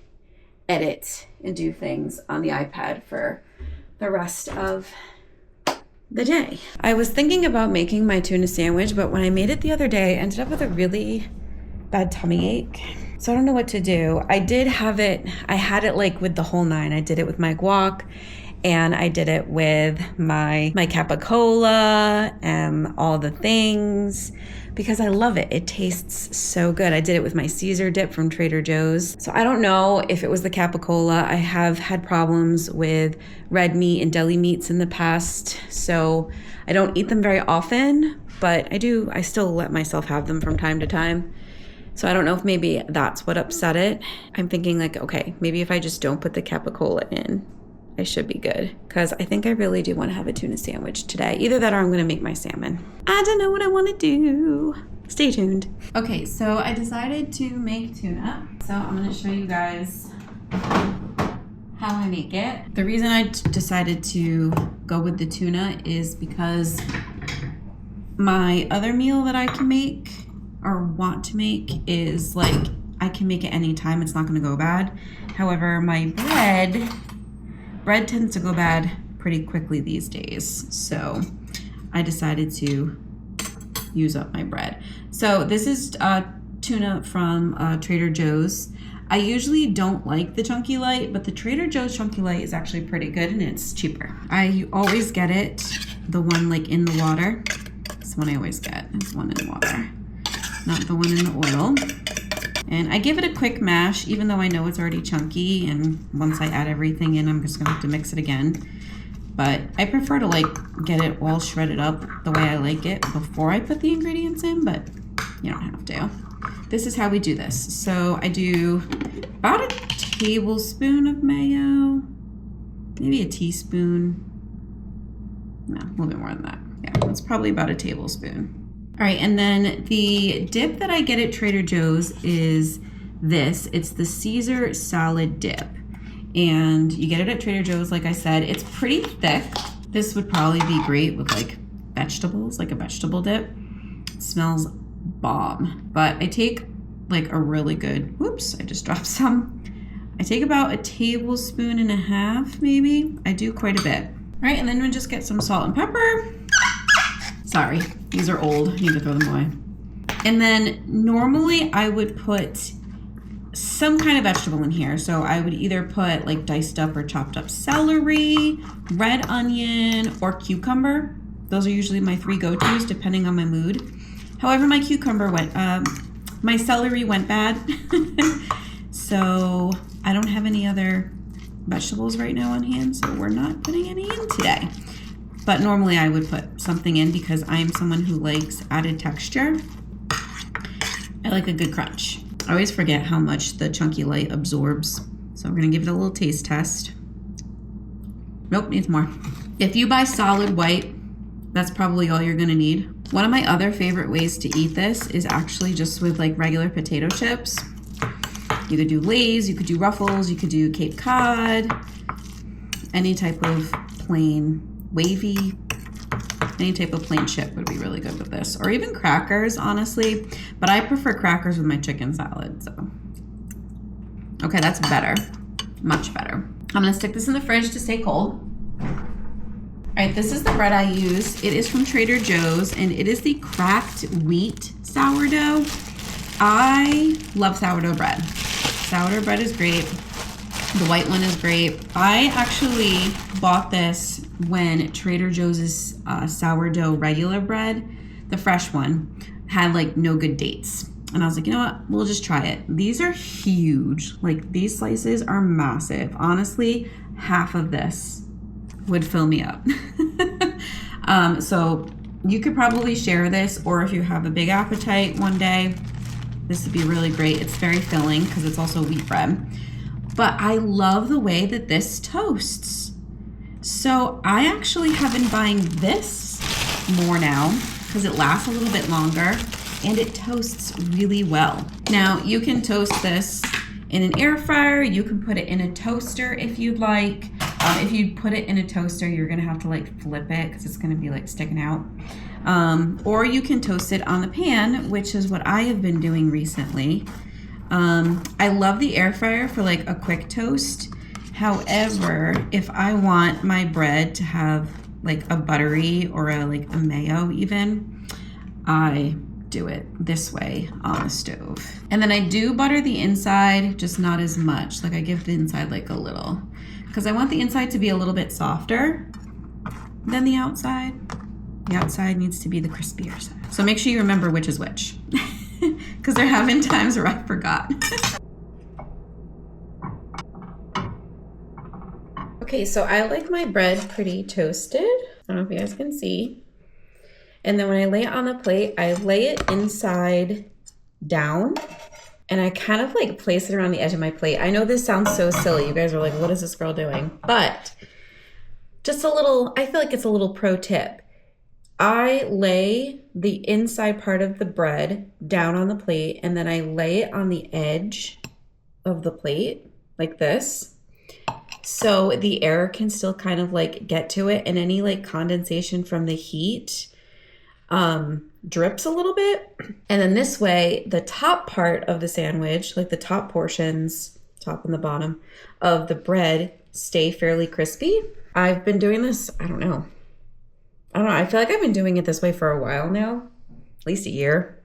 edit and do things on the iPad for the rest of the day. I was thinking about making my tuna sandwich, but when I made it the other day, I ended up with a really bad tummy ache. So I don't know what to do. I had it like with the whole nine. I did it with my guac, and I did it with my capicola and all the things because I love it. It tastes so good. I did it with my Caesar dip from Trader Joe's. So I don't know if it was the capicola. I have had problems with red meat and deli meats in the past, so I don't eat them very often, but I still let myself have them from time to time. So I don't know if maybe that's what upset it. I'm thinking like, okay, maybe if I just don't put the capicola in, I should be good. Because I think I really do want to have a tuna sandwich today. Either that or I'm going to make my salmon. I don't know what I want to do. Stay tuned. Okay, so I decided to make tuna. So I'm going to show you guys how I make it. The reason I decided to go with the tuna is because my other meal that I can make or want to make is like, I can make it anytime. It's not going to go bad. However, my bread tends to go bad pretty quickly these days. So I decided to use up my bread. So this is tuna from Trader Joe's. I usually don't like the Chunky Light, but the Trader Joe's Chunky Light is actually pretty good and it's cheaper. I always get it, the one like in the water. This one I always get, is one in water, not the one in the oil. And I give it a quick mash, even though I know it's already chunky, and once I add everything in, I'm just gonna have to mix it again. But I prefer to like get it all shredded up the way I like it before I put the ingredients in, but you don't have to. This is how we do this. So I do about a tablespoon of mayo, maybe a teaspoon. No, a little bit more than that. Yeah, it's probably about a tablespoon. All right, and then the dip that I get at Trader Joe's is this. It's the Caesar salad dip. And you get it at Trader Joe's, like I said. It's pretty thick. This would probably be great with like vegetables, like a vegetable dip. It smells bomb. But I take like a really good, whoops, I just dropped some. I take about a tablespoon and a half, maybe. I do quite a bit. All right, and then we just get some salt and pepper. Sorry, these are old. I need to throw them away. And then normally I would put some kind of vegetable in here. So I would either put like diced up or chopped up celery, red onion, or cucumber. Those are usually my three go-tos depending on my mood. However, my my celery went bad. So I don't have any other vegetables right now on hand, so we're not putting any in today. But normally I would put something in because I am someone who likes added texture. I like a good crunch. I always forget how much the Chunky Light absorbs. So we're gonna give it a little taste test. Nope, needs more. If you buy solid white, that's probably all you're gonna need. One of my other favorite ways to eat this is actually just with like regular potato chips. You could do Lay's, you could do Ruffles, you could do Cape Cod, any type of plain wavy, any type of plain chip would be really good with this, or even crackers, honestly, but I prefer crackers with my chicken salad. So okay, that's better, much better. I'm gonna stick this in the fridge to stay cold. All right, this is the bread I use. It is from Trader Joe's and it is the cracked wheat sourdough. I love sourdough bread. Sourdough bread is great. The white one is great. I actually bought this when Trader Joe's sourdough regular bread, the fresh one, had like no good dates. And I was like, you know what? We'll just try it. These are huge. Like these slices are massive. Honestly, half of this would fill me up. So you could probably share this, or if you have a big appetite one day, this would be really great. It's very filling because it's also wheat bread. But I love the way that this toasts. So I actually have been buying this more now because it lasts a little bit longer and it toasts really well. Now you can toast this in an air fryer. You can put it in a toaster if you'd like. If you put it in a toaster, you're gonna have to like flip it because it's gonna be like sticking out. Or you can toast it on the pan, which is what I have been doing recently. I love the air fryer for like a quick toast. However, if I want my bread to have like a buttery or a mayo even, I do it this way on the stove. And then I do butter the inside, just not as much. Like I give the inside like a little, because I want the inside to be a little bit softer than the outside. The outside needs to be the crispier side. So make sure you remember which is which, because there have been times where I forgot. Okay, so I like my bread pretty toasted. I don't know if you guys can see. And then when I lay it on the plate, I lay it inside down, and I kind of like place it around the edge of my plate. I know this sounds so silly. You guys are like, what is this girl doing? But just a little, I feel like it's a little pro tip. I lay the inside part of the bread down on the plate, and then I lay it on the edge of the plate like this. So the air can still kind of like get to it, and any like condensation from the heat drips a little bit. And then this way, the top part of the sandwich, like the top portions, top and the bottom of the bread, stay fairly crispy. I've been doing this, I don't know. I feel like I've been doing it this way for a while now, at least a year.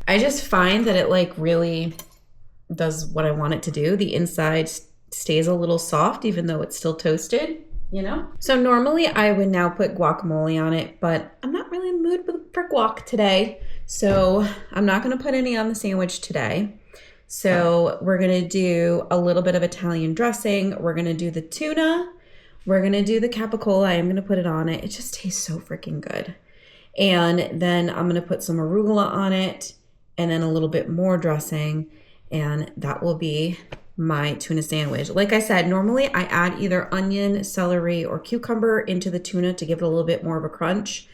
I just find that it like really does what I want it to do. The inside stays a little soft, even though it's still toasted, you know? So normally I would now put guacamole on it, but I'm not really in the mood for guac today. So I'm not gonna put any on the sandwich today. So we're gonna do a little bit of Italian dressing. We're gonna do the tuna. We're gonna do the capicola. I am gonna put it on it. It just tastes so freaking good. And then I'm gonna put some arugula on it, and then a little bit more dressing, and that will be my tuna sandwich. Like I said, normally I add either onion, celery, or cucumber into the tuna to give it a little bit more of a crunch.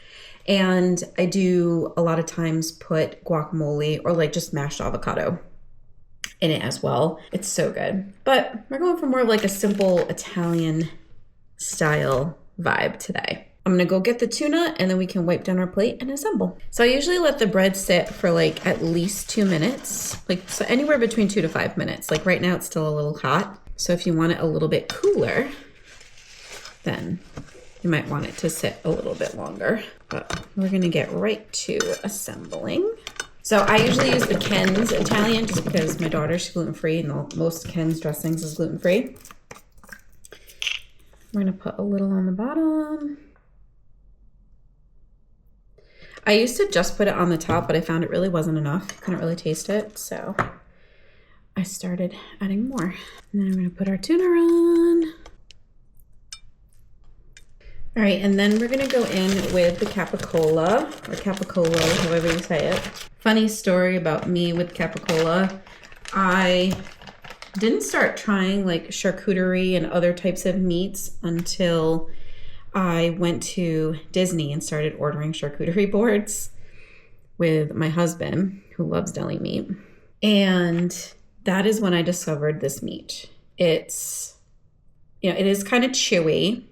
And I do a lot of times put guacamole or like just mashed avocado in it as well. It's so good. But we're going for more of like a simple Italian style vibe today. I'm gonna go get the tuna, and then we can wipe down our plate and assemble. So I usually let the bread sit for like at least 2 minutes, like so anywhere between 2 to 5 minutes. Like right now it's still a little hot. So if you want it a little bit cooler, then you might want it to sit a little bit longer. But we're gonna get right to assembling. So I usually use the Ken's Italian just because my daughter's gluten-free, and most Ken's dressings is gluten-free. We're gonna put a little on the bottom. I used to just put it on the top, but I found it really wasn't enough. Couldn't really taste it, so I started adding more. And then I'm gonna put our tuna on. All right, and then we're gonna go in with the capicola, or capicolo, however you say it. Funny story about me with capicola. I didn't start trying like charcuterie and other types of meats until I went to Disney and started ordering charcuterie boards with my husband, who loves deli meat. And that is when I discovered this meat. It's, it is kind of chewy,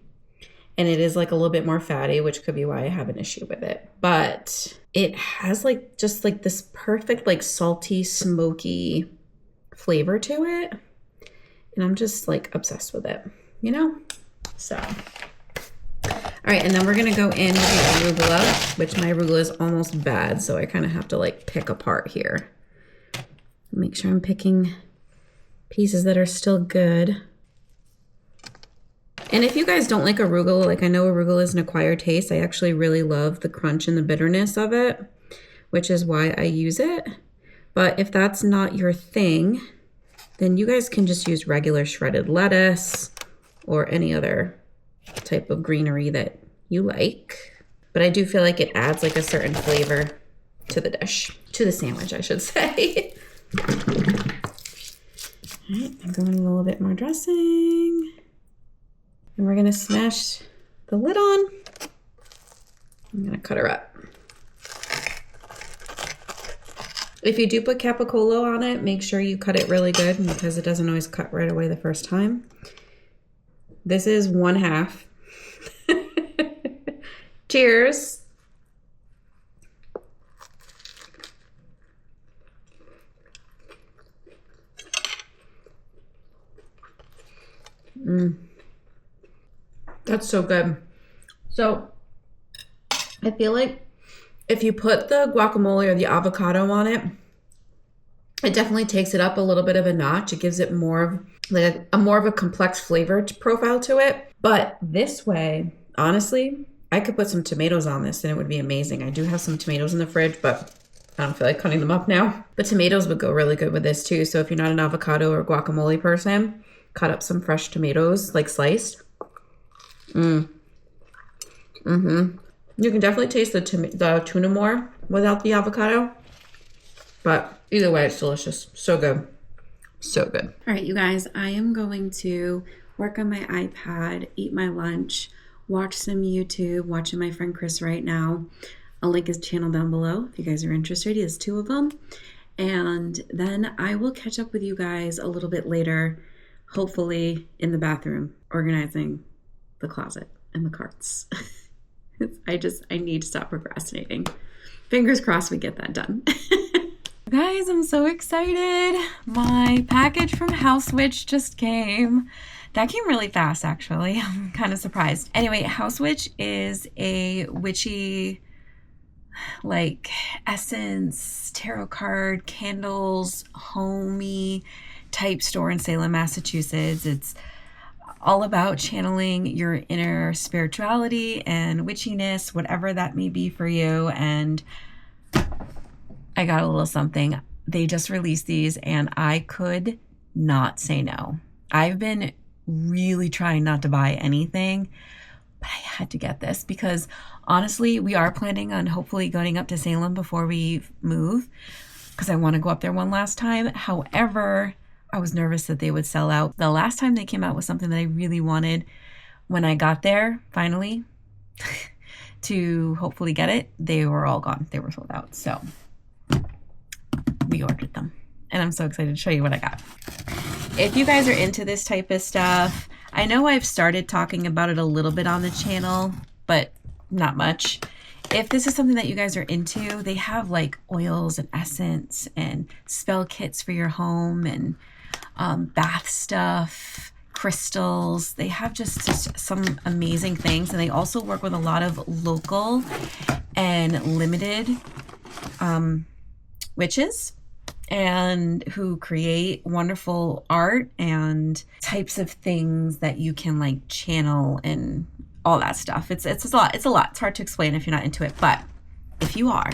and it is like a little bit more fatty, which could be why I have an issue with it. But it has like just like this perfect like salty, smoky flavor to it. And I'm just like obsessed with it, So, all right, and then we're gonna go in with the arugula, which my arugula is almost bad, so I kind of have to like pick apart here. Make sure I'm picking pieces that are still good. And if you guys don't like arugula, like I know arugula is an acquired taste, I actually really love the crunch and the bitterness of it, which is why I use it. But if that's not your thing, then you guys can just use regular shredded lettuce or any other type of greenery that you like. But I do feel like it adds like a certain flavor to the dish, to the sandwich, I should say. All right, I'm going a little bit more dressing. And we're gonna smash the lid on. I'm gonna cut her up. If you do put capicolo on it, make sure you cut it really good because it doesn't always cut right away the first time. This is 1/2. Cheers. That's so good. So I feel like if you put the guacamole or the avocado on it, it definitely takes it up a little bit of a notch. It gives it more of like a more of a complex flavor profile to it. But this way, honestly, I could put some tomatoes on this and it would be amazing. I do have some tomatoes in the fridge, but I don't feel like cutting them up now. But tomatoes would go really good with this too. So if you're not an avocado or guacamole person, cut up some fresh tomatoes, like sliced. You can definitely taste the tuna more without the avocado. But either way, it's delicious. So good. So good. All right, you guys, I am going to work on my iPad, eat my lunch, watch some YouTube, watching my friend Chris right now. I'll link his channel down below if you guys are interested. He has 2 of them. And then I will catch up with you guys a little bit later, hopefully in the bathroom, organizing the closet and the carts. I need to stop procrastinating. Fingers crossed we get that done. Guys, I'm so excited. My package from House Witch just came. That came really fast, actually. I'm kind of surprised. Anyway, House Witch is a witchy, like, essence, tarot card, candles, homey type store in Salem, Massachusetts. It's all about channeling your inner spirituality and witchiness, whatever that may be for you. And I got a little something. They just released these and I could not say no. I've been really trying not to buy anything, but I had to get this because honestly, we are planning on hopefully going up to Salem before we move because I want to go up there one last time. However, I was nervous that they would sell out. The last time they came out with something that I really wanted when I got there, finally, to hopefully get it, they were all gone. They were sold out. So we ordered them and I'm so excited to show you what I got. If you guys are into this type of stuff, I know I've started talking about it a little bit on the channel, but not much. If this is something that you guys are into, they have like oils and essence and spell kits for your home and bath stuff, crystals. They have just some amazing things. And they also work with a lot of local and limited witches and who create wonderful art and types of things that you can like channel and all that stuff. It's a lot. It's hard to explain if you're not into it, but if you are,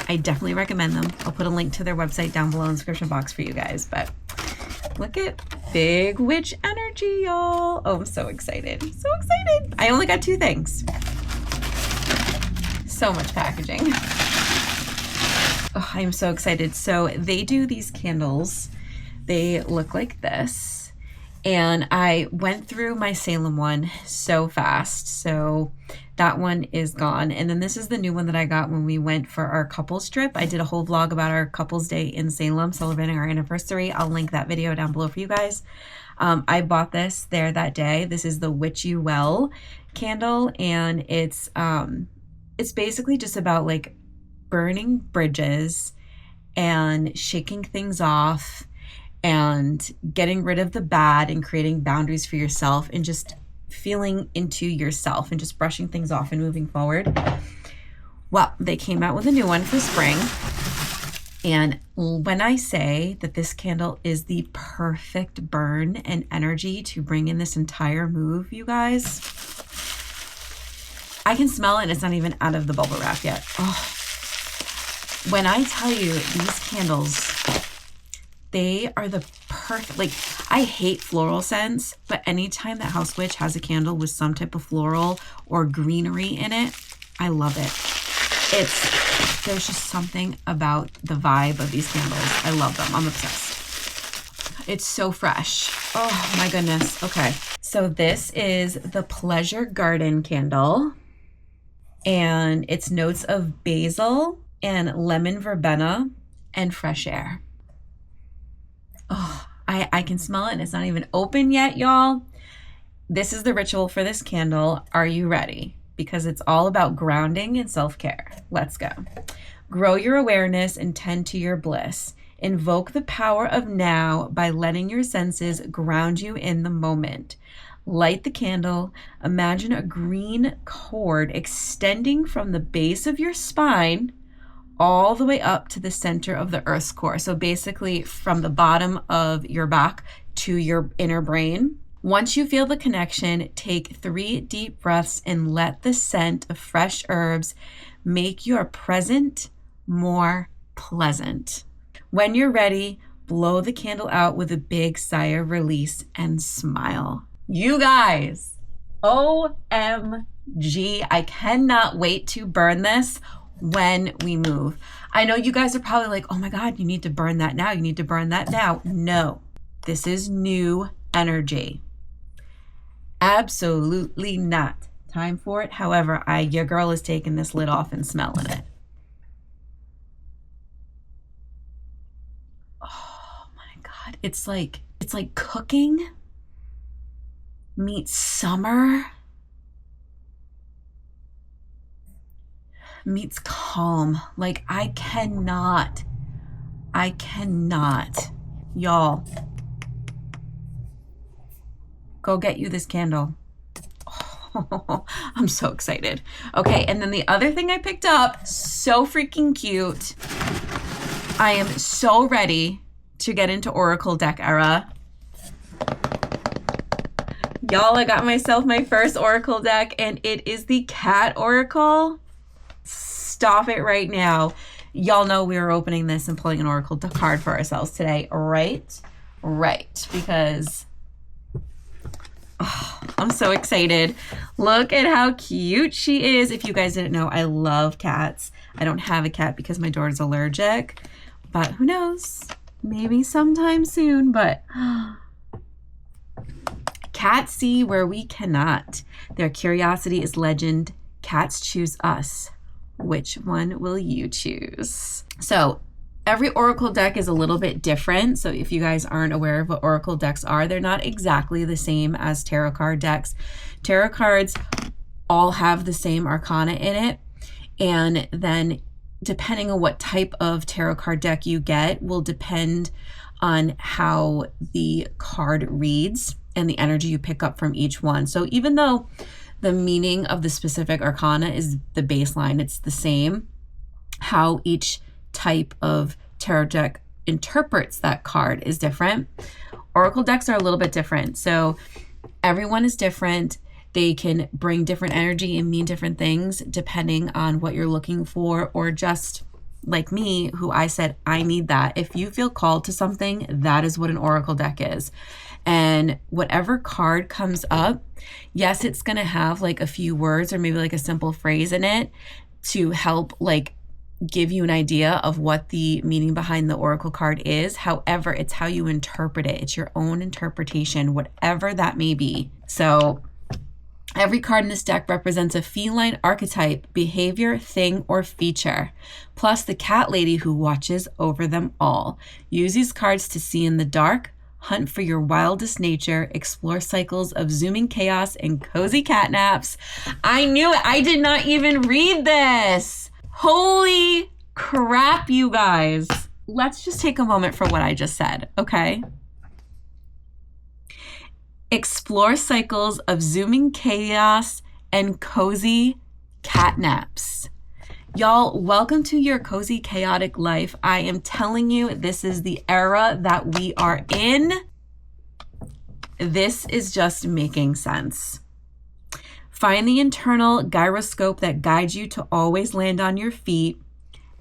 I definitely recommend them. I'll put a link to their website down below in the description box for you guys, but look at big witch energy, y'all. Oh, I'm so excited. So excited. I only got 2 things. So much packaging. Oh, I'm so excited. So they do these candles. They look like this. And I went through my Salem one so fast. So that one is gone. And then this is the new one that I got when we went for our couples trip. I did a whole vlog about our couples day in Salem, celebrating our anniversary. I'll link that video down below for you guys. I bought this there that day. This is the Witch You Well candle. And it's basically just about like burning bridges and shaking things off and getting rid of the bad and creating boundaries for yourself and just feeling into yourself and just brushing things off and moving forward. Well, they came out with a new one for spring. And when I say that this candle is the perfect burn and energy to bring in this entire move, you guys, I can smell it and it's not even out of the bubble wrap yet. Oh. When I tell you these candles, they are the perfect, like, I hate floral scents, but anytime that House Witch has a candle with some type of floral or greenery in it, I love it. There's just something about the vibe of these candles. I love them. I'm obsessed. It's so fresh. Oh my goodness. Okay. So this is the Pleasure Garden candle and it's notes of basil and lemon verbena and fresh air. Oh, I can smell it and it's not even open yet, y'all. This is the ritual for this candle. Are you ready? Because it's all about grounding and self-care. Let's go. Grow your awareness and tend to your bliss. Invoke the power of now by letting your senses ground you in the moment. Light the candle. Imagine a green cord extending from the base of your spine all the way up to the center of the Earth's core. So basically from the bottom of your back to your inner brain. Once you feel the connection, take 3 deep breaths and let the scent of fresh herbs make your present more pleasant. When you're ready, blow the candle out with a big sigh of release and smile. You guys, OMG, I cannot wait to burn this when we move. I know you guys are probably like, oh my God, you need to burn that now. You need to burn that now. No, this is new energy. Absolutely not. Time for it. However, your girl is taking this lid off and smelling it. Oh my God. It's like cooking meets summer meets calm. Like I cannot. Y'all, go get you this candle. Oh, I'm so excited. Okay, and then the other thing I picked up, so freaking cute. I am so ready to get into Oracle deck era. Y'all, I got myself my first Oracle deck, and it is the Cat Oracle. Stop it right now. Y'all know we were opening this and pulling an Oracle card for ourselves today, right? Right, because I'm so excited. Look at how cute she is. If you guys didn't know, I love cats. I don't have a cat because my daughter's allergic, but who knows? Maybe sometime soon, but cats see where we cannot. Their curiosity is legend. Cats choose us. Which one will you choose? So every Oracle deck is a little bit different. So if you guys aren't aware of what Oracle decks are, they're not exactly the same as tarot card decks. Tarot cards all have the same arcana in it. And then depending on what type of tarot card deck you get will depend on how the card reads and the energy you pick up from each one. So even though the meaning of the specific arcana is the baseline, it's the same, how each type of tarot deck interprets that card is different. Oracle decks are a little bit different. So everyone is different. They can bring different energy and mean different things depending on what you're looking for, or just like me, who I said, I need that. If you feel called to something, that is what an Oracle deck is. And whatever card comes up, yes, it's going to have like a few words or maybe like a simple phrase in it to help like give you an idea of what the meaning behind the Oracle card is. However, it's how you interpret it. It's your own interpretation, whatever that may be. So every card in this deck represents a feline archetype, behavior, thing, or feature, plus the cat lady who watches over them all. Use these cards to see in the dark, hunt for your wildest nature, explore cycles of zooming chaos and cozy catnaps. I knew it. I did not even read this. Holy crap, you guys. Let's just take a moment for what I just said, okay? Explore cycles of zooming chaos and cozy catnaps. Y'all, welcome to your cozy, chaotic life. I am telling you, this is the era that we are in. This is just making sense. Find the internal gyroscope that guides you to always land on your feet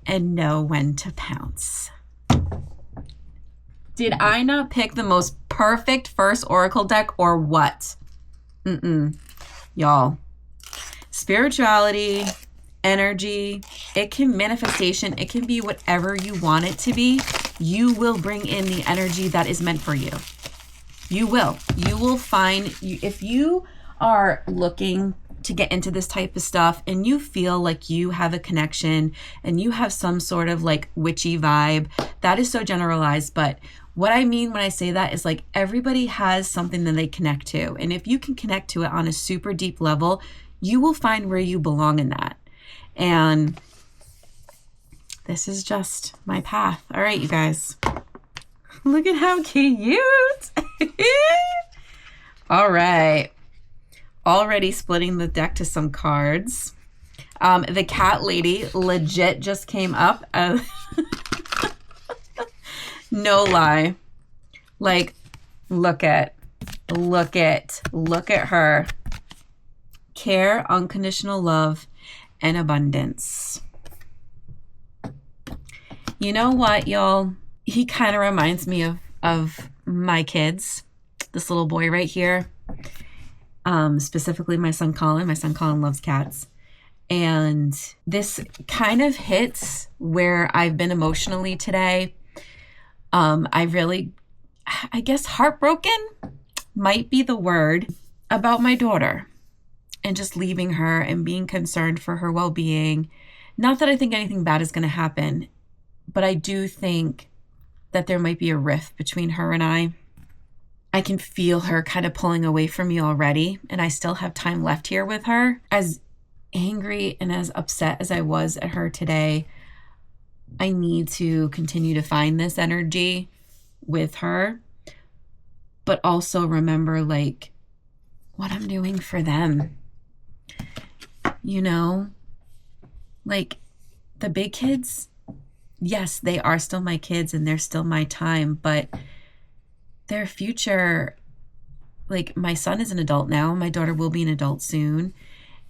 and know when to pounce. Did I not pick the most perfect first Oracle deck or what? Y'all, spirituality, energy, it can manifestation, it can be whatever you want it to be. You will bring in the energy that is meant for you. You will find, if you are looking to get into this type of stuff and you feel like you have a connection and you have some sort of like witchy vibe, that is so generalized, but what I mean when I say that is like everybody has something that they connect to. And if you can connect to it on a super deep level, you will find where you belong in that. And this is just my path. All right, you guys. Look at how cute. All right. Already splitting the deck to some cards. The cat lady legit just came up. No lie. Like, look at her. Care, unconditional love, and abundance. You know what, y'all? He kind of reminds me of my kids. This little boy right here. Specifically my son Colin. My son Colin loves cats. And this kind of hits where I've been emotionally today. I guess heartbroken might be the word, about my daughter and just leaving her and being concerned for her well-being. Not that I think anything bad is going to happen, but I do think that there might be a rift between her and I. I can feel her kind of pulling away from me already, and I still have time left here with her. As angry and as upset as I was at her today, I need to continue to find this energy with her, but also remember like what I'm doing for them. You know, like the big kids, yes, they are still my kids and they're still my time, but their future, like my son is an adult now, my daughter will be an adult soon,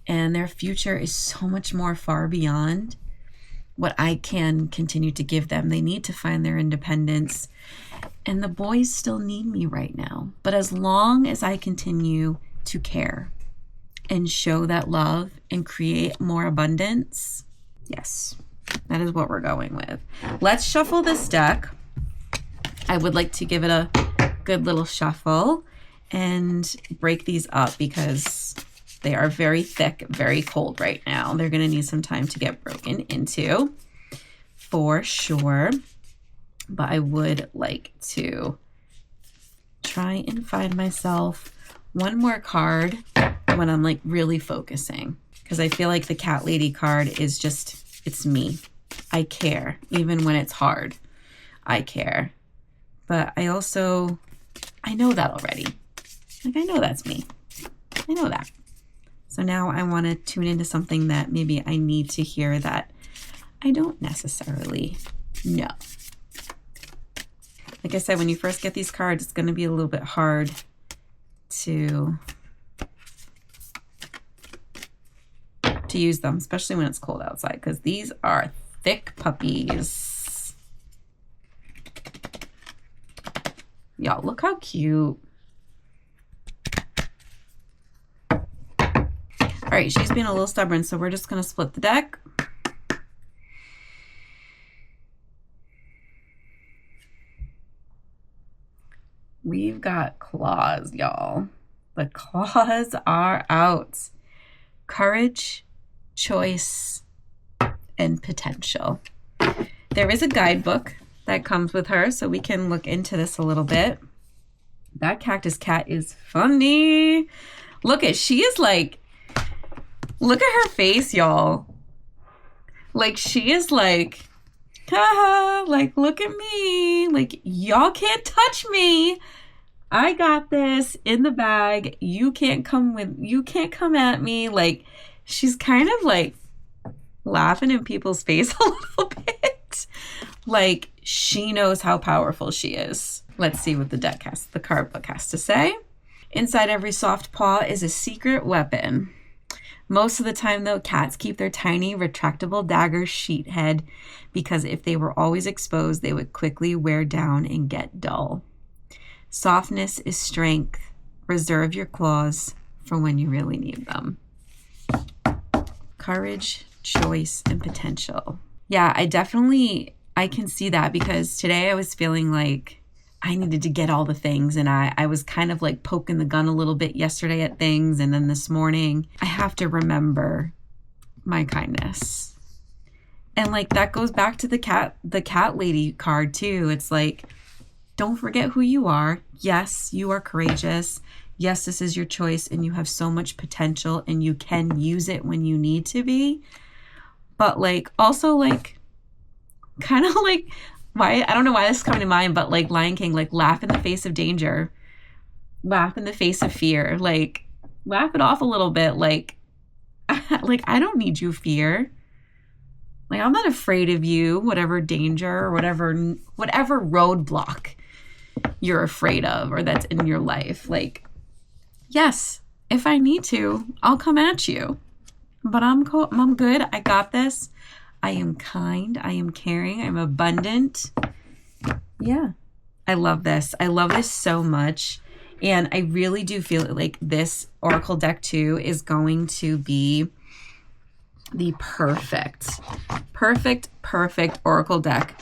and their future is so much more far beyond what I can continue to give them. They need to find their independence, and the boys still need me right now. But as long as I continue to care and show that love and create more abundance, yes, that is what we're going with. Let's shuffle this deck. I would like to give it a good little shuffle and break these up because they are very thick, very cold right now. They're going to need some time to get broken into for sure. But I would like to try and find myself one more card when I'm like really focusing, because I feel like the cat lady card is just, it's me. I care even when it's hard. I care. But I know that already. Like, I know that's me. I know that. So now I want to tune into something that maybe I need to hear that I don't necessarily know. Like I said, when you first get these cards, it's going to be a little bit hard to use them, especially when it's cold outside, because these are thick puppies. Y'all, look how cute. All right, she's being a little stubborn, so we're just going to split the deck. We've got claws, y'all. The claws are out. Courage, choice, and potential. There is a guidebook that comes with her, so we can look into this a little bit. That cactus cat is funny. Look at, she is like, look at her face, y'all. Like, she is like, haha, like, look at me. Like, y'all can't touch me. I got this in the bag. You can't come at me. Like, she's kind of like laughing in people's face a little bit. Like, she knows how powerful she is. Let's see what the card book has to say. Inside every soft paw is a secret weapon. Most of the time, though, cats keep their tiny retractable dagger sheath head because if they were always exposed, they would quickly wear down and get dull. Softness is strength. Reserve your claws for when you really need them. Courage, choice, and potential. Yeah, I can see that, because today I was feeling like I needed to get all the things, and I was kind of like poking the gun a little bit yesterday at things, and then this morning I have to remember my kindness. And like that goes back to the cat lady card too. It's like, don't forget who you are. Yes, you are courageous. Yes, this is your choice and you have so much potential and you can use it when you need to be. But like also like kind of like, why, I don't know why this is coming to mind, but like Lion King, like laugh in the face of danger, laugh in the face of fear, like laugh it off a little bit. Like Like, I don't need you fear. Like, I'm not afraid of you, whatever danger or whatever roadblock you're afraid of or that's in your life. Like, yes, if I need to, I'll come at you. But I'm cool. I'm good. I got this. I am kind. I am caring. I'm abundant. Yeah. I love this. I love this so much. And I really do feel like this Oracle deck too is going to be the perfect Oracle deck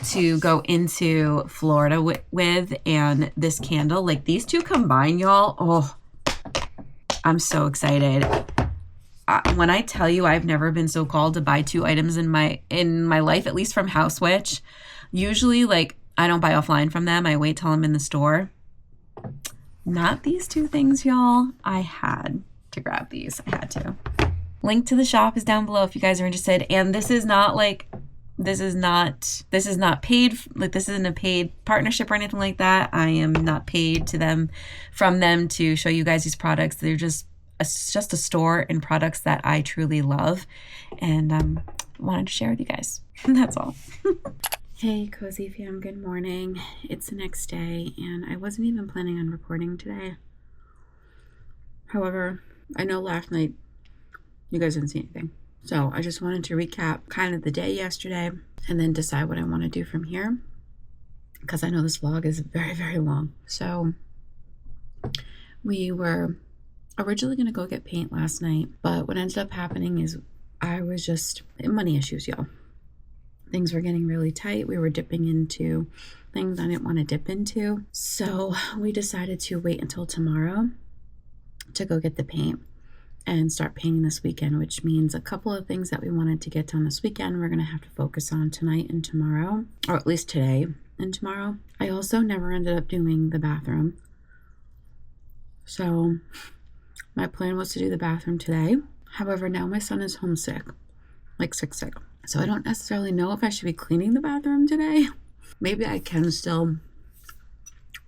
to go into Florida with. And this candle, like these two combined, y'all. Oh, I'm so excited. When I tell you I've never been so called to buy 2 items in my life, at least from House Witch. Usually, like, I don't buy offline from them. I wait till I'm in the store. Not these 2 things, y'all. I had to grab these. I had to. Link to the shop is down below if you guys are interested. And this is not paid. Like, this isn't a paid partnership or anything like that. I am not paid from them to show you guys these products. They're just a store and products that I truly love and wanted to share with you guys. That's all. Hey, Cozy fam, good morning. It's the next day, and I wasn't even planning on recording today. However, I know last night you guys didn't see anything. So I just wanted to recap kind of the day yesterday and then decide what I want to do from here, because I know this vlog is very, very long. So we were originally going to go get paint last night, but what ended up happening is I was just money issues, y'all. Things were getting really tight. We were dipping into things I didn't want to dip into. So we decided to wait until tomorrow to go get the paint and start painting this weekend, which means a couple of things that we wanted to get done this weekend we're going to have to focus on tonight and tomorrow, or at least today and tomorrow. I also never ended up doing the bathroom. So my plan was to do the bathroom today. However, now my son is homesick, like sick. So I don't necessarily know if I should be cleaning the bathroom today. Maybe I can still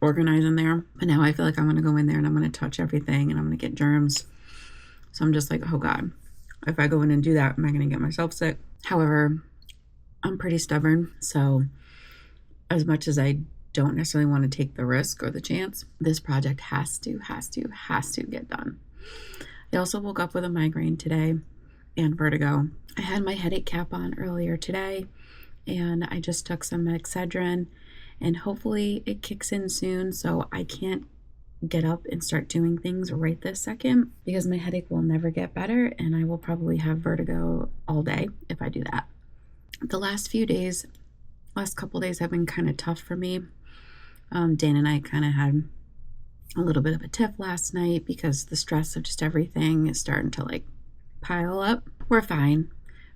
organize in there. But now I feel like I'm going to go in there and I'm going to touch everything and I'm going to get germs. So I'm just like, oh God, if I go in and do that, am I going to get myself sick? However, I'm pretty stubborn. So as much as I don't necessarily want to take the risk or the chance, this project has to get done. I also woke up with a migraine today and vertigo. I had my headache cap on earlier today and I just took some Excedrin and hopefully it kicks in soon so I can't get up and start doing things right this second because my headache will never get better and I will probably have vertigo all day if I do that. The last couple days have been kind of tough for me. Dan and I kind of had a little bit of a tiff last night because the stress of just everything is starting to like pile up. We're fine,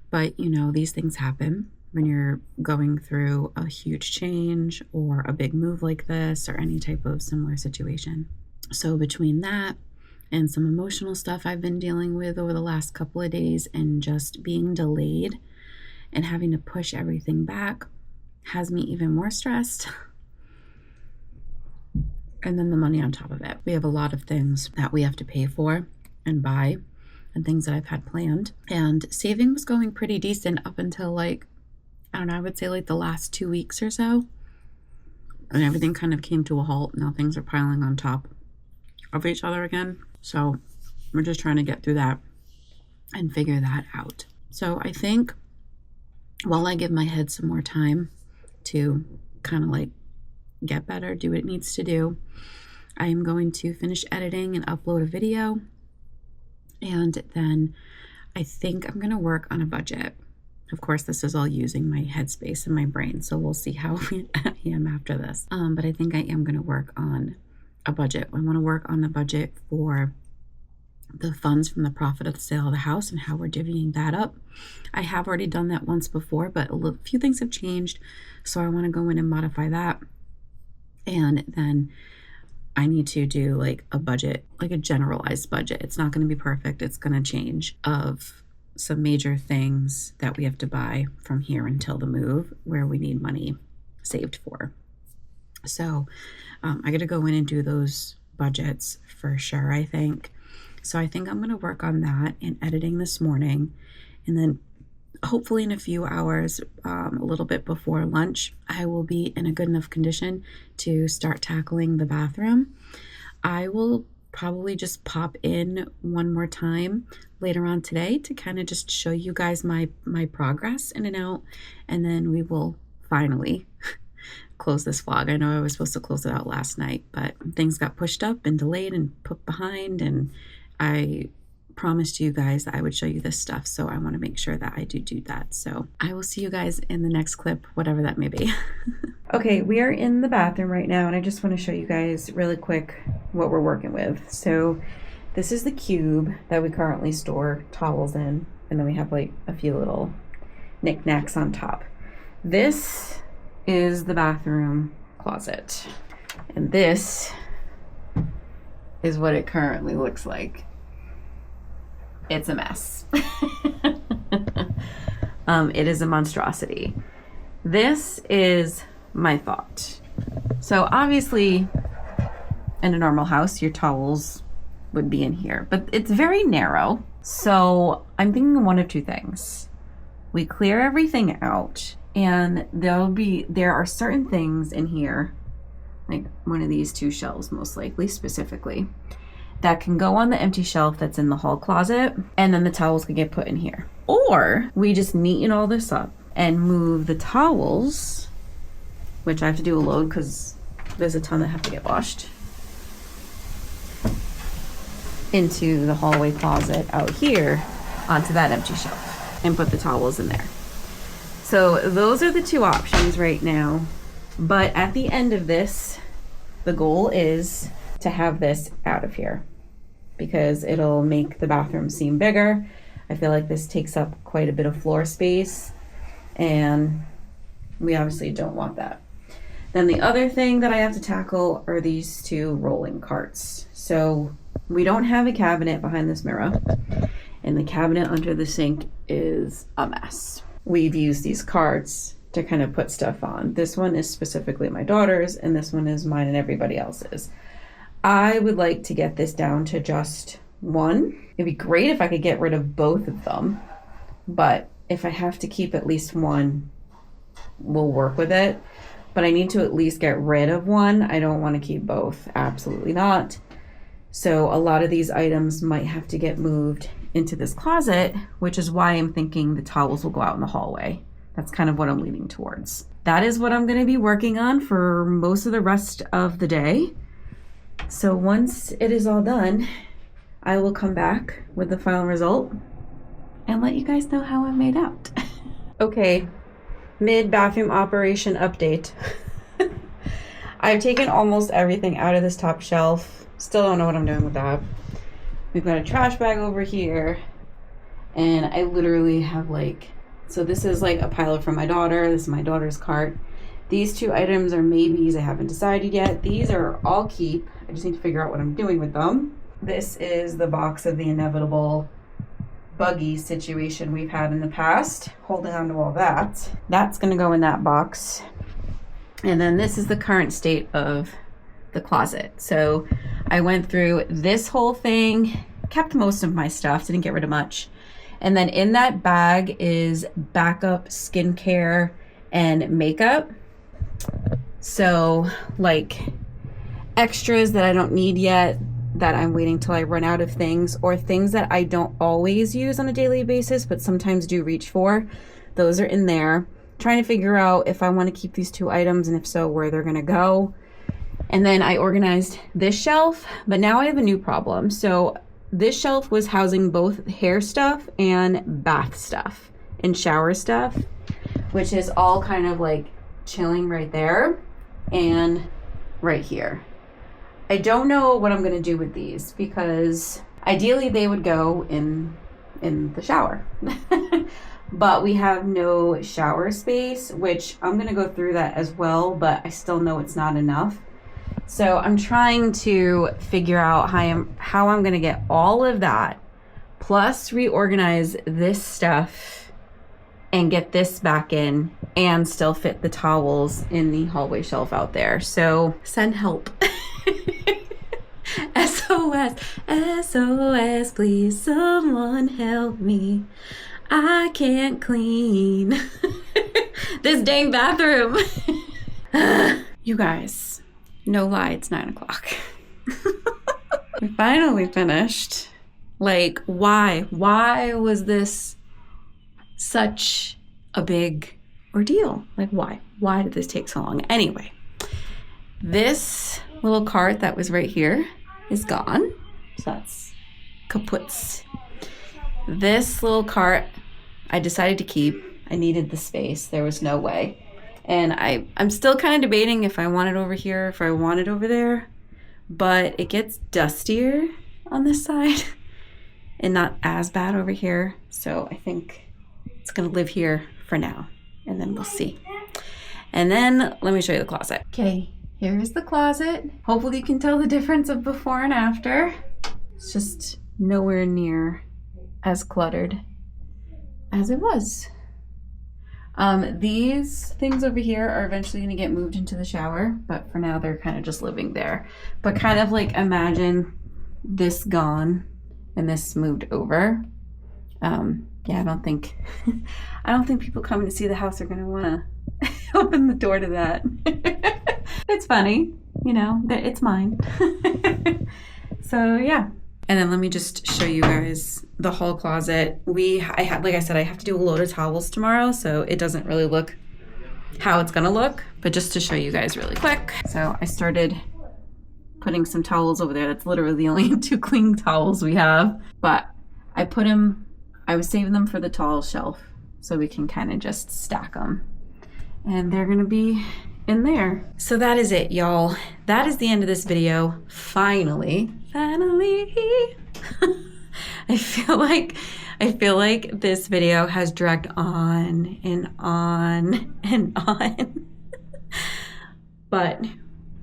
but you know, these things happen when you're going through a huge change or a big move like this or any type of similar situation. So between that and some emotional stuff I've been dealing with over the last couple of days and just being delayed and having to push everything back has me even more stressed. And then the money on top of it. We have a lot of things that we have to pay for and buy and things that I've had planned. And saving was going pretty decent up until like, I don't know, I would say like the last 2 weeks or so. And everything kind of came to a halt. Now things are piling on top of each other again. So we're just trying to get through that and figure that out. So I think while I give my head some more time to kind of like get better, do what it needs to do, I am going to finish editing and upload a video. And then I think I'm going to work on a budget. Of course, this is all using my headspace and my brain, so we'll see how I am after this. But I think I am going to work on a budget. I want to work on a budget for the funds from the profit of the sale of the house and how we're divvying that up. I have already done that once before, but a few things have changed, so I want to go in and modify that. And then I need to do like a budget, like a generalized budget. It's not going to be perfect. It's going to change of some major things that we have to buy from here until the move where we need money saved for. So I got to go in and do those budgets for sure, I think. So I think I'm going to work on that and editing this morning. And then hopefully in a few hours, a little bit before lunch, I will be in a good enough condition to start tackling the bathroom. I will probably just pop in one more time later on today to kind of just show you guys my progress in and out. And then we will finally close this vlog. I know I was supposed to close it out last night, but things got pushed up and delayed and put behind, and I promised you guys that I would show you this stuff, so I want to make sure that I do that. So I will see you guys in the next clip, whatever that may be. Okay, we are in the bathroom right now, and I just want to show you guys really quick what we're working with. So this is the cube that we currently store towels in, and then we have like a few little knickknacks on top. This is the bathroom closet, and this is what it currently looks like. It's a mess. It is a monstrosity. This is my thought. So obviously in a normal house, your towels would be in here, but it's very narrow. So I'm thinking one of two things. We clear everything out, and there are certain things in here, like one of these two shelves most likely specifically, that can go on the empty shelf that's in the hall closet, and then the towels can get put in here. Or we just neaten all this up and move the towels, which I have to do a load because there's a ton that have to get washed, into the hallway closet out here onto that empty shelf and put the towels in there. So those are the two options right now. But at the end of this, the goal is to have this out of here, because it'll make the bathroom seem bigger. I feel like this takes up quite a bit of floor space, and we obviously don't want that. Then the other thing that I have to tackle are these two rolling carts. So we don't have a cabinet behind this mirror, and the cabinet under the sink is a mess. We've used these carts to kind of put stuff on. This one is specifically my daughter's, and this one is mine and everybody else's. I would like to get this down to just one. It'd be great if I could get rid of both of them, but if I have to keep at least one, we'll work with it. But I need to at least get rid of one. I don't want to keep both. Absolutely not. So a lot of these items might have to get moved into this closet, which is why I'm thinking the towels will go out in the hallway. That's kind of what I'm leaning towards. That is what I'm going to be working on for most of the rest of the day. So once it is all done, I will come back with the final result and let you guys know how it made out. Okay, mid-bathroom operation update. I've taken almost everything out of this top shelf. Still don't know what I'm doing with that. We've got a trash bag over here, and I literally have so this is like a pile from my daughter. This is my daughter's cart. These two items are maybes. I haven't decided yet. These are all keep. I just need to figure out what I'm doing with them. This is the box of the inevitable buggy situation we've had in the past. Holding on to all that. That's going to go in that box. And then this is the current state of the closet. So I went through this whole thing, kept most of my stuff, didn't get rid of much. And then in that bag is backup skincare and makeup. So like extras that I don't need yet, that I'm waiting till I run out of things, or things that I don't always use on a daily basis, but sometimes do reach for. Those are in there. Trying to figure out if I want to keep these two items, and if so, where they're gonna go. And then I organized this shelf, but now I have a new problem. So this shelf was housing both hair stuff and bath stuff and shower stuff, which is all kind of like chilling right there and right here. I don't know what I'm gonna do with these, because ideally they would go in the shower. But we have no shower space, which I'm gonna go through that as well, but I still know it's not enough. So I'm trying to figure out how I'm gonna get all of that, plus reorganize this stuff and get this back in, and still fit the towels in the hallway shelf out there. So send help. SOS. SOS, SOS, please someone help me. I can't clean this dang bathroom. You guys, no lie, it's 9 o'clock. We finally finished. Like, why? Why was this such a big ordeal? Like, why? Why did this take so long? Anyway, this little cart that was right here is gone. So that's kaput. This little cart I decided to keep. I needed the space. There was no way. And I'm still kind of debating if I want it over here, if I want it over there. But it gets dustier on this side and not as bad over here. So I think it's going to live here for now. And then we'll see. And then let me show you the closet. Okay, here is the closet. Hopefully you can tell the difference of before and after. It's just nowhere near as cluttered as it was. These things over here are eventually going to get moved into the shower, but for now they're kind of just living there. But kind of like imagine this gone and this moved over. Yeah, I don't think people coming to see the house are going to want to open the door to that. It's funny, you know, that it's mine. So yeah. And then let me just show you guys the whole closet. I have to do a load of towels tomorrow, so it doesn't really look how it's gonna look, but just to show you guys really quick. So I started putting some towels over there. That's literally the only 2 clean towels we have. But I was saving them for the towel shelf so we can kind of just stack them. And they're gonna be in there. So that is it, y'all. That is the end of this video. Finally. I feel like this video has dragged on and on and on. But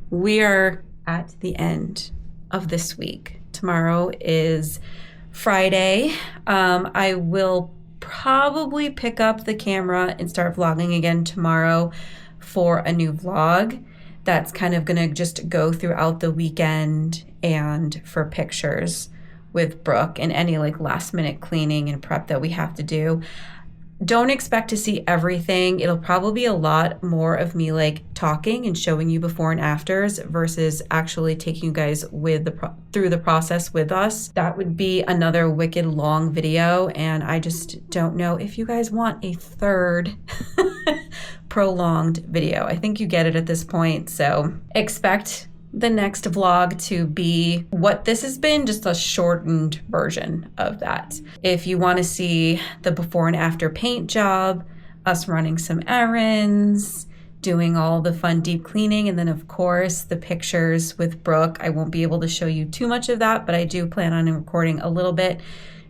we are at the end of this week. Tomorrow is Friday. I will probably pick up the camera and start vlogging again tomorrow for a new vlog that's kind of gonna just go throughout the weekend and for pictures with Brooke and any like last minute cleaning and prep that we have to do. Don't expect to see everything. It'll probably be a lot more of me like talking and showing you before and afters versus actually taking you guys through the process with us. That would be another wicked long video, and I just don't know if you guys want a third prolonged video. I think you get it at this point, so expect the next vlog to be what this has been, just a shortened version of that. If you want to see the before and after paint job, us running some errands, doing all the fun deep cleaning, and then of course the pictures with Brooke. I won't be able to show you too much of that, but I do plan on recording a little bit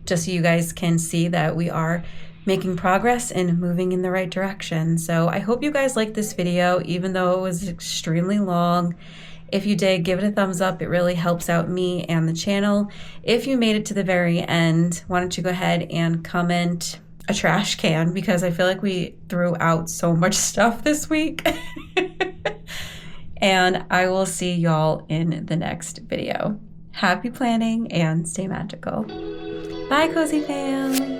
just so you guys can see that we are making progress and moving in the right direction. So I hope you guys liked this video, even though it was extremely long. If you did, give it a thumbs up. It really helps out me and the channel. If you made it to the very end, why don't you go ahead and comment a trash can, because I feel like we threw out so much stuff this week. And I will see y'all in the next video. Happy planning and stay magical. Bye, Cozy Fam.